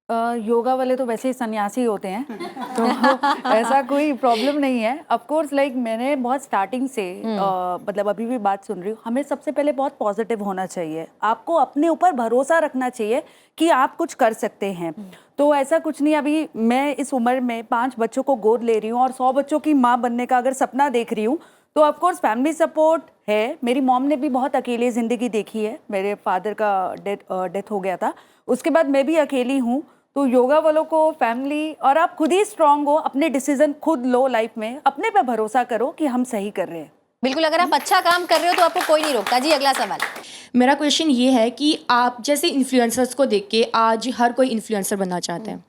योगा वाले तो वैसे ही सन्यासी होते हैं तो ऐसा कोई प्रॉब्लम नहीं है। ऑफ कोर्स लाइक मैंने बहुत स्टार्टिंग से मतलब अभी भी बात सुन रही हूँ, हमें सबसे पहले बहुत पॉजिटिव होना चाहिए, आपको अपने ऊपर भरोसा रखना चाहिए कि आप कुछ कर सकते हैं। तो ऐसा कुछ नहीं, अभी मैं इस उम्र में 5 बच्चों को गोद ले रही हूँ और 100 बच्चों की माँ बनने का अगर सपना देख रही हूँ, तो ऑफ कोर्स फैमिली सपोर्ट है। मेरी मॉम ने भी बहुत अकेले ज़िंदगी देखी है, मेरे फादर का डेथ हो गया था, उसके बाद मैं भी अकेली हूँ। तो योगा वालों को फैमिली और आप खुद ही स्ट्रांग हो, अपने डिसीजन खुद लो लाइफ में, अपने पे भरोसा करो कि हम सही कर रहे हैं। बिल्कुल, अगर आप अच्छा काम कर रहे हो तो आपको कोई नहीं रोकता। जी, अगला सवाल, मेरा क्वेश्चन ये है कि आप जैसे इन्फ्लुएंसर्स को देख के आज हर कोई इन्फ्लुएंसर बनना चाहता है,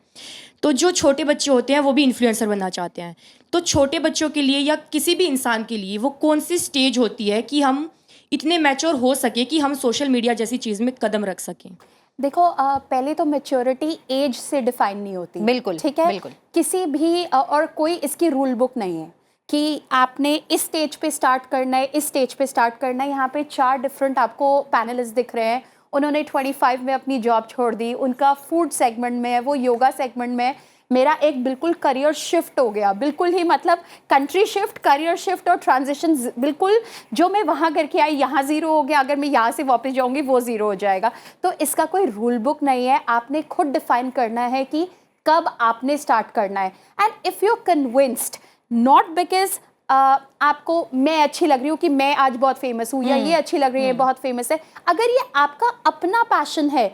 तो जो छोटे बच्चे होते हैं वो भी इन्फ्लुएंसर बनना चाहते हैं, तो छोटे बच्चों के लिए या किसी भी इंसान के लिए वो कौन सी स्टेज होती है कि हम इतने मैच्योर हो सके कि हम सोशल मीडिया जैसी चीज़ में कदम रख सकें? देखो पहले तो मैच्योरिटी एज से डिफाइन नहीं होती, बिल्कुल, ठीक है, बिल्कुल। किसी भी और कोई इसकी रूल बुक नहीं है कि आपने इस स्टेज पे स्टार्ट करना है, इस स्टेज पे स्टार्ट करना है। यहाँ पे 4 डिफरेंट आपको पैनलिस्ट दिख रहे हैं, उन्होंने 25 में अपनी जॉब छोड़ दी, उनका फूड सेगमेंट में है, वो योगा सेगमेंट में है। मेरा एक बिल्कुल करियर शिफ्ट हो गया, बिल्कुल ही मतलब कंट्री शिफ्ट, करियर शिफ्ट और ट्रांजिशन बिल्कुल, जो मैं वहाँ करके आई यहाँ ज़ीरो हो गया, अगर मैं यहाँ से वापस जाऊँगी वो ज़ीरो हो जाएगा। तो इसका कोई रूल बुक नहीं है, आपने खुद डिफाइन करना है कि कब आपने स्टार्ट करना है। And if you convinced, not because आपको मैं अच्छी लग रही हूँ कि मैं आज बहुत फेमस हूँ, या ये अच्छी लग रही है बहुत फेमस है, अगर ये आपका अपना पैशन है।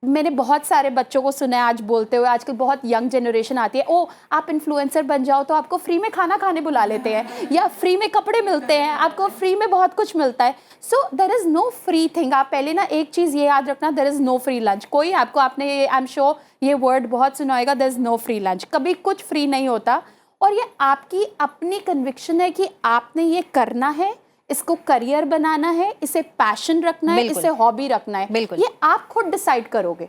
मैंने बहुत सारे बच्चों को सुना है आज बोलते हुए, आजकल बहुत यंग जनरेशन आती है, ओ आप इन्फ्लुएंसर बन जाओ तो आपको फ्री में खाना खाने बुला लेते हैं, या फ्री में कपड़े मिलते हैं, आपको फ्री में बहुत कुछ मिलता है। So there is no free thing. आप पहले ना एक चीज़ ये याद रखना, there is no free lunch. कोई आपको, आपने आई एम श्योर ये वर्ड बहुत सुना होगा, there is no free lunch, कभी कुछ फ्री नहीं होता। और ये आपकी अपनी कन्विक्शन है कि आपने ये करना है, इसको करियर बनाना है, इसे पैशन रखना है, इसे हॉबी रखना है, बिल्कुल। ये आप खुद डिसाइड करोगे।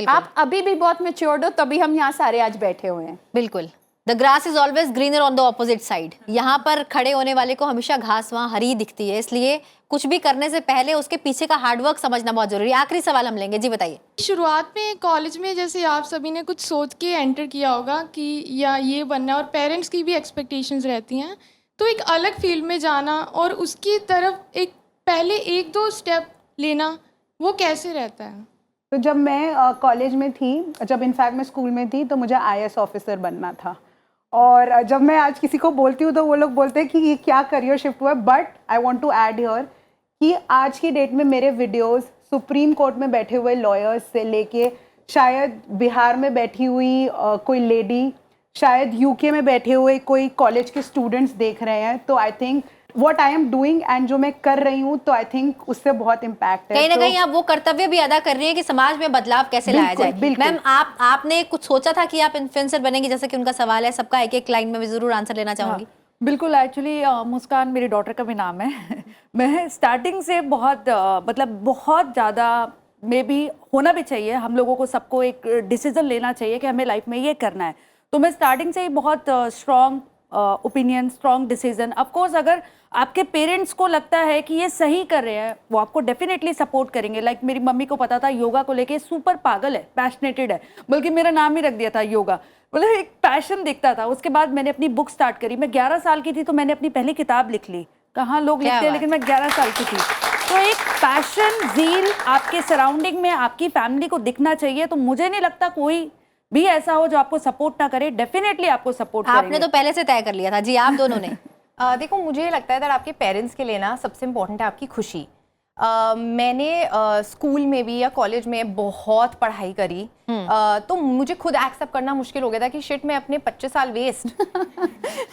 आप अभी भी बहुत मैच्योर्ड हो, तभी हम यहाँ सारे आज बैठे हुए हैं। बिल्कुल। The grass is always greener on the opposite side. यहाँ पर खड़े होने वाले को हमेशा घास वहाँ हरी दिखती है, इसलिए कुछ भी करने से पहले उसके पीछे का हार्डवर्क समझना बहुत जरूरी है। आखिरी सवाल हम लेंगे, जी बताइए। शुरुआत में कॉलेज में जैसे आप सभी ने कुछ सोच के एंटर किया होगा कि या ये बनना है, और पेरेंट्स की भी एक्सपेक्टेशंस रहती हैं, तो एक अलग फील्ड में जाना और उसकी तरफ एक पहले 1-2 स्टेप लेना, वो कैसे रहता है? तो जब मैं कॉलेज में थी, जब इनफैक्ट मैं स्कूल में थी, तो मुझे IAS ऑफिसर बनना था। और जब मैं आज किसी को बोलती हूँ तो वो लोग बोलते हैं कि ये क्या करियर शिफ्ट हुआ है। But I want to add here कि आज की डेट में मेरे वीडियोस सुप्रीम कोर्ट में बैठे हुए लॉयर्स से लेके शायद बिहार में बैठी हुई कोई लेडी, शायद UK में बैठे हुए कोई कॉलेज के स्टूडेंट्स देख रहे हैं। तो I think what I am doing and जो मैं कर रही हूँ, तो आई थिंक उससे बहुत इम्पैक्ट है। कहीं ना कहीं आप वो कर्तव्य भी अदा कर रही है कि समाज में बदलाव कैसे लाया जाए। मैम, आपने कुछ सोचा था कि आप इन्फ्लुएंसर बनेंगी, जैसे कि उनका सवाल है, सबका एक एक लाइन में भी जरूर आंसर लेना चाहूंगी। बिल्कुल। एक्चुअली मुस्कान मेरी डॉटर का भी नाम है। मैं स्टार्टिंग से बहुत मतलब बहुत ज़्यादा मे भी होना भी चाहिए, हम लोगों को सबको एक डिसीजन लेना चाहिए कि हमें लाइफ में ये करना है। तो मैं स्टार्टिंग से ही बहुत strong opinion, strong decision. Of course अगर आपके पेरेंट्स को लगता है कि ये सही कर रहे हैं, वो आपको डेफिनेटली सपोर्ट करेंगे। लाइक मेरी मम्मी को पता था योगा को लेके सुपर पागल है, पैशनेटेड है, बल्कि मेरा नाम ही रख दिया था योगा, मतलब एक पैशन दिखता था। उसके बाद मैंने अपनी बुक स्टार्ट करी। मैं 11 साल की थी तो मैंने अपनी पहली किताब लिख ली। कहाँ लोग लिखते हैं, लेकिन मैं 11 साल की थी। तो एक पैशन, ज़ील आपके सराउंडिंग में, आपकी फैमिली को दिखना चाहिए। तो मुझे नहीं लगता कोई भी ऐसा हो जो आपको सपोर्ट ना करे। डेफिनेटली आपको सपोर्ट करेंगे। आपने तो पहले से तय कर लिया था। जी, आप दोनों ने? देखो, मुझे लगता है कि आपके पेरेंट्स के लिए ना सबसे इम्पोर्टेंट है आपकी खुशी। मैंने स्कूल में भी या कॉलेज में बहुत पढ़ाई करी, तो मुझे खुद एक्सेप्ट करना मुश्किल हो गया था कि शिट मैं अपने 25 साल वेस्ट।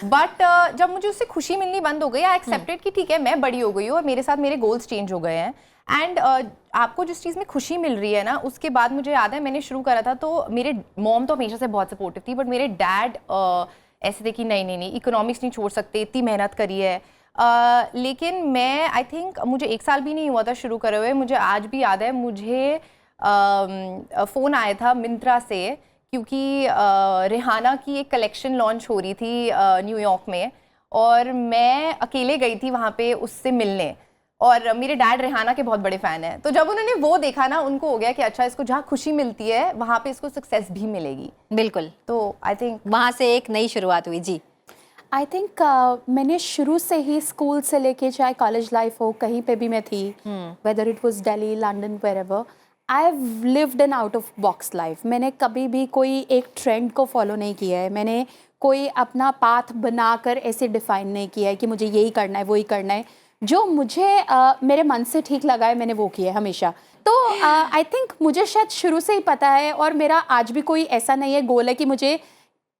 बट जब मुझे उससे खुशी मिलनी बंद हो गई, आई एक्सेप्टेड कि ठीक है मैं बड़ी हो गई हूँ और मेरे साथ मेरे गोल्स चेंज हो गए हैं। एंड आपको जिस चीज़ में खुशी मिल रही है ना, उसके बाद मुझे याद है मैंने शुरू करा था, तो मेरे मॉम तो हमेशा से बहुत सपोर्टिव थी, बट मेरे डैड ऐसे थे कि नहीं इकोनॉमिक्स नहीं छोड़ सकते, इतनी मेहनत करी है। लेकिन मैं आई थिंक मुझे 1 साल भी नहीं हुआ था शुरू करे हुए। मुझे आज भी याद है, मुझे फ़ोन आया था मिंत्रा से, क्योंकि रिहाना की एक कलेक्शन लॉन्च हो रही थी न्यूयॉर्क में, और मैं अकेले गई थी वहाँ पे उससे मिलने। और मेरे डैड रिहाना के बहुत बड़े फ़ैन हैं, तो जब उन्होंने वो देखा ना, उनको हो गया कि अच्छा, इसको जहाँ खुशी मिलती है वहाँ पे इसको सक्सेस भी मिलेगी। बिल्कुल। तो आई थिंक वहाँ से एक नई शुरुआत हुई। जी, आई थिंक मैंने शुरू से ही स्कूल से लेके चाहे कॉलेज लाइफ हो, कहीं पे भी मैं थी, whether it was Delhi, London, wherever, I have lived an out of box life. मैंने कभी भी कोई एक ट्रेंड को फॉलो नहीं किया है, मैंने कोई अपना पाथ बनाकर ऐसे डिफाइन नहीं किया है कि मुझे यही करना है, वही करना है। जो मुझे मेरे मन से ठीक लगा है, मैंने वो किया है हमेशा। तो आई थिंक मुझे शायद शुरू से ही पता है, और मेरा आज भी कोई ऐसा नहीं है गोल है कि मुझे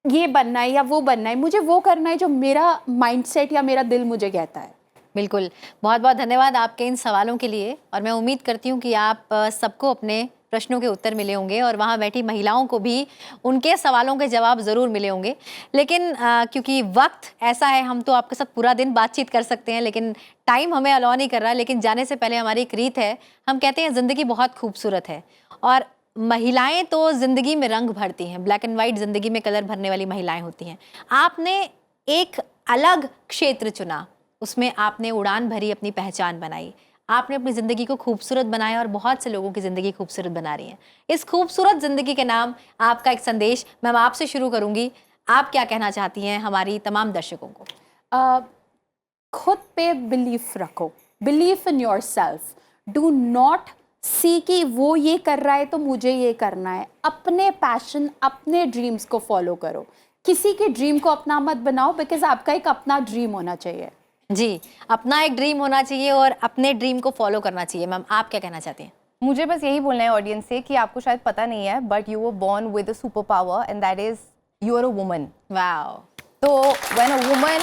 ये बनना है या वो बनना है। मुझे वो करना है जो मेरा माइंडसेट या मेरा दिल मुझे कहता है। बिल्कुल। बहुत बहुत धन्यवाद आपके इन सवालों के लिए, और मैं उम्मीद करती हूँ कि आप सबको अपने प्रश्नों के उत्तर मिले होंगे, और वहाँ बैठी महिलाओं को भी उनके सवालों के जवाब ज़रूर मिले होंगे। लेकिन क्योंकि वक्त ऐसा है, हम तो आपके साथ पूरा दिन बातचीत कर सकते हैं, लेकिन टाइम हमें अलाउ नहीं कर रहा। लेकिन जाने से पहले हमारी एक रीत है, हम कहते हैं ज़िंदगी बहुत खूबसूरत है, और महिलाएं तो ज़िंदगी में रंग भरती हैं, ब्लैक एंड वाइट ज़िंदगी में कलर भरने वाली महिलाएं होती हैं। आपने एक अलग क्षेत्र चुना, उसमें आपने उड़ान भरी, अपनी पहचान बनाई, आपने अपनी ज़िंदगी को खूबसूरत बनाया और बहुत से लोगों की ज़िंदगी खूबसूरत बना रही हैं। इस खूबसूरत ज़िंदगी के नाम आपका एक संदेश, मैम आपसे शुरू करूँगी, आप क्या कहना चाहती हैं हमारी तमाम दर्शकों को? खुद पे बिलीफ रखो, belief in yourself. Do not see कि वो ये कर रहा है तो मुझे ये करना है। अपने पैशन, अपने ड्रीम्स को फॉलो करो। किसी के ड्रीम को अपना मत बनाओ, बिकॉज आपका एक अपना ड्रीम होना चाहिए। जी, अपना एक ड्रीम होना चाहिए और अपने ड्रीम को फॉलो करना चाहिए। मैम आप क्या कहना चाहती हैं? मुझे बस यही बोलना है ऑडियंस से कि आपको शायद पता नहीं है, but you were born with a superpower and that is you are a woman. Wow. तो when a woman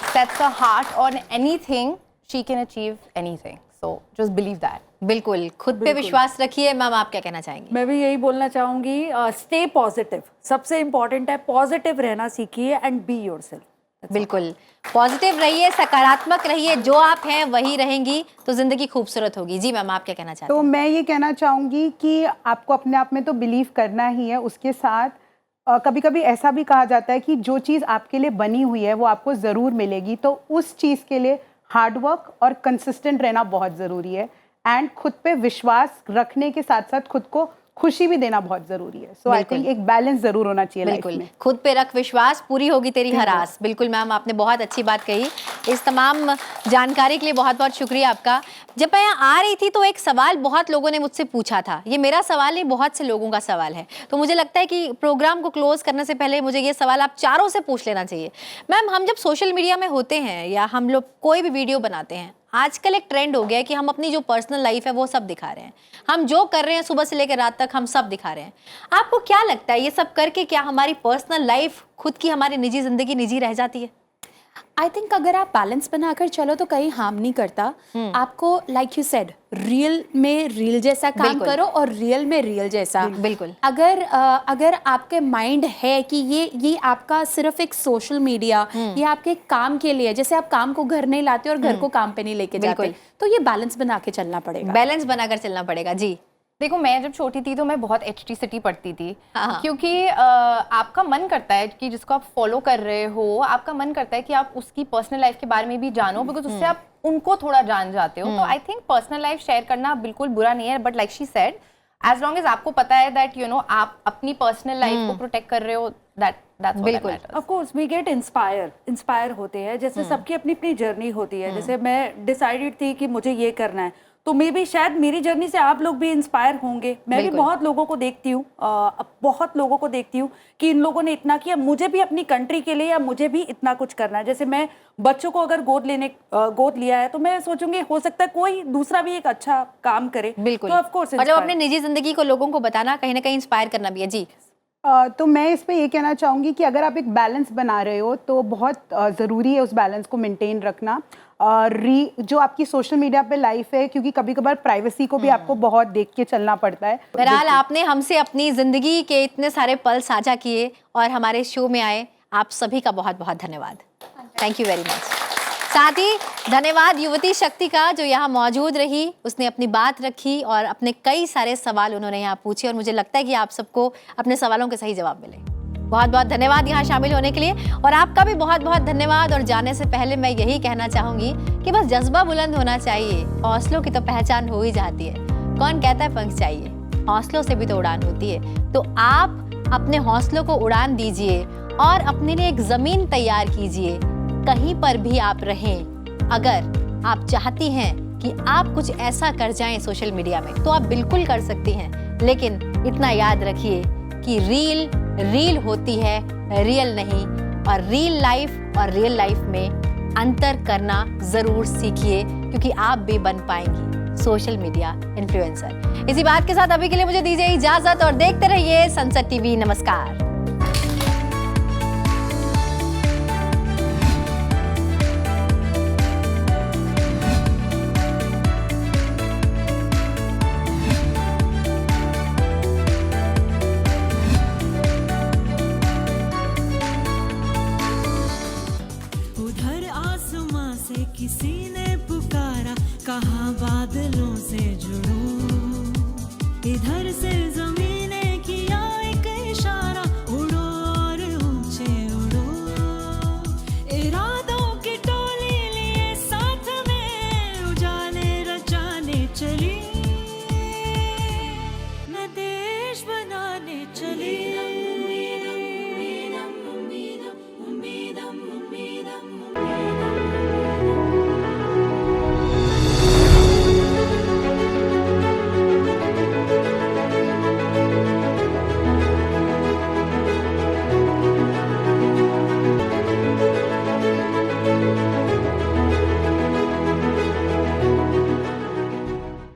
sets her heart on anything, she can achieve anything. So just believe that. बिल्कुल, खुद पे विश्वास रखिए। Ma'am आप क्या कहना चाहेंगी? मैं भी यही बोलना चाहूँगी, स्टे पॉजिटिव, सबसे इम्पॉर्टेंट है, पॉजिटिव रहना सीखिए एंड बी योरसेल्फ। बिल्कुल, पॉजिटिव रहिए, सकारात्मक रहिए, जो आप हैं वही रहेंगी तो ज़िंदगी खूबसूरत होगी। जी मैम आप क्या कहना चाहते हैं? तो मैं ये कहना चाहूँगी कि आपको अपने आप में तो बिलीव करना ही है, उसके साथ कभी कभी ऐसा भी कहा जाता है कि जो चीज़ आपके लिए बनी हुई है वो आपको ज़रूर मिलेगी, तो उस चीज़ के लिए हार्ड वर्क और कंसिस्टेंट रहना बहुत ज़रूरी है। एंड खुद पे विश्वास रखने के साथ साथ खुद को खुशी भी देना बहुत ज़रूरी है। सो आई थिंक एक बैलेंस ज़रूर होना चाहिए लाइफ में। खुद पे रख विश्वास, पूरी होगी तेरी हर आस। बिल्कुल मैम, आपने बहुत अच्छी बात कही। इस तमाम जानकारी के लिए बहुत बहुत शुक्रिया आपका। जब मैं यहाँ आ रही थी तो एक सवाल बहुत लोगों ने मुझसे पूछा था, ये मेरा सवाल नहीं, बहुत से लोगों का सवाल है, तो मुझे लगता है कि प्रोग्राम को क्लोज करने से पहले मुझे ये सवाल आप चारों से पूछ लेना चाहिए। मैम, हम जब सोशल मीडिया में होते हैं या हम लोग कोई भी वीडियो बनाते हैं, आजकल एक ट्रेंड हो गया है कि हम अपनी जो पर्सनल लाइफ है वो सब दिखा रहे हैं, हम जो कर रहे हैं सुबह से लेकर रात तक हम सब दिखा रहे हैं। आपको क्या लगता है ये सब करके क्या हमारी पर्सनल लाइफ, खुद की हमारी निजी जिंदगी निजी रह जाती है? आई थिंक अगर आप बैलेंस बनाकर चलो तो कहीं हार्म नहीं करता। आपको लाइक यू सेड, रियल में रियल जैसा काम करो और रियल में रियल जैसा। बिल्कुल। अगर आपके माइंड है कि ये आपका सिर्फ एक सोशल मीडिया, ये आपके काम के लिए, जैसे आप काम को घर नहीं लाते और घर को काम पे नहीं लेके जाते, तो ये बैलेंस बना के चलना पड़ेगा। बैलेंस बनाकर चलना पड़ेगा। जी देखो, मैं जब छोटी थी तो मैं बहुत HT सिटी पढ़ती थी। क्योंकि आपका मन करता है कि जिसको आप फॉलो कर रहे हो, आपका मन करता है कि आप उसकी पर्सनल लाइफ के बारे में भी जानो, बिकॉज उससे आप उनको थोड़ा जान जाते हो। तो I think personal life share करना बिल्कुल बुरा नहीं है, but like she said, as long as आपको पता है दैट यू नो आप अपनी पर्सनल लाइफ को प्रोटेक्ट कर रहे हो, that's बिल्कुल। Of course we get inspire होते हैं, जैसे सबकी अपनी अपनी जर्नी होती है। जैसे मैं डिसाइडेड थी कि मुझे ये करना है, तो मे भी शायद मेरी जर्नी से आप लोग भी इंस्पायर होंगे। मैं भी बहुत लोगों को देखती हूँ, कि इन लोगों ने इतना किया, मुझे भी अपनी कंट्री के लिए या मुझे भी इतना कुछ करना है। जैसे मैं बच्चों को अगर गोद लिया है तो मैं सोचूंगी हो सकता है कोई दूसरा भी एक अच्छा काम करे। बिल्कुल। तो ऑफ कोर्स मतलब अपनी निजी जिंदगी को लोगों को बताना, कहीं ना कहीं इंस्पायर करना भी है। जी तो मैं इस पे ये कहना चाहूँगी कि अगर आप एक बैलेंस बना रहे हो तो बहुत ज़रूरी है उस बैलेंस को मेंटेन रखना। जो आपकी सोशल मीडिया पे लाइफ है, क्योंकि कभी कभार प्राइवेसी को भी आपको बहुत देख के चलना पड़ता है। बहरहाल आपने हमसे अपनी ज़िंदगी के इतने सारे पल साझा किए और हमारे शो में आए, आप सभी का बहुत बहुत धन्यवाद। Thank you very much. साथ ही धन्यवाद युवती शक्ति का, जो यहाँ मौजूद रही, उसने अपनी बात रखी और अपने कई सारे सवाल उन्होंने यहाँ पूछे और मुझे लगता है कि आप सबको अपने सवालों के सही जवाब मिले। बहुत बहुत धन्यवाद यहाँ शामिल होने के लिए, और आपका भी बहुत बहुत धन्यवाद। और जाने से पहले मैं यही कहना चाहूँगी कि बस जज्बा बुलंद होना चाहिए, हौसलों की तो पहचान हो ही जाती है। कौन कहता है पंख चाहिए, हौसलों से भी तो उड़ान होती है। तो आप अपने हौसलों को उड़ान दीजिए और अपने लिए एक ज़मीन तैयार कीजिए। कहीं पर भी आप रहें, अगर आप चाहती हैं कि आप कुछ ऐसा कर जाएं सोशल मीडिया में, तो आप बिल्कुल कर सकती हैं। लेकिन इतना याद रखिए कि रील होती है, रियल नहीं। और रियल लाइफ में अंतर करना ज़रूर सीखिए, क्योंकि आप भी बन पाएंगी सोशल मीडिया इन्फ्लुएंसर। इसी बात के साथ अभी के लिए मुझे दीजिए इजाज़त और देखते रहिए संसद टीवी। नमस्कार।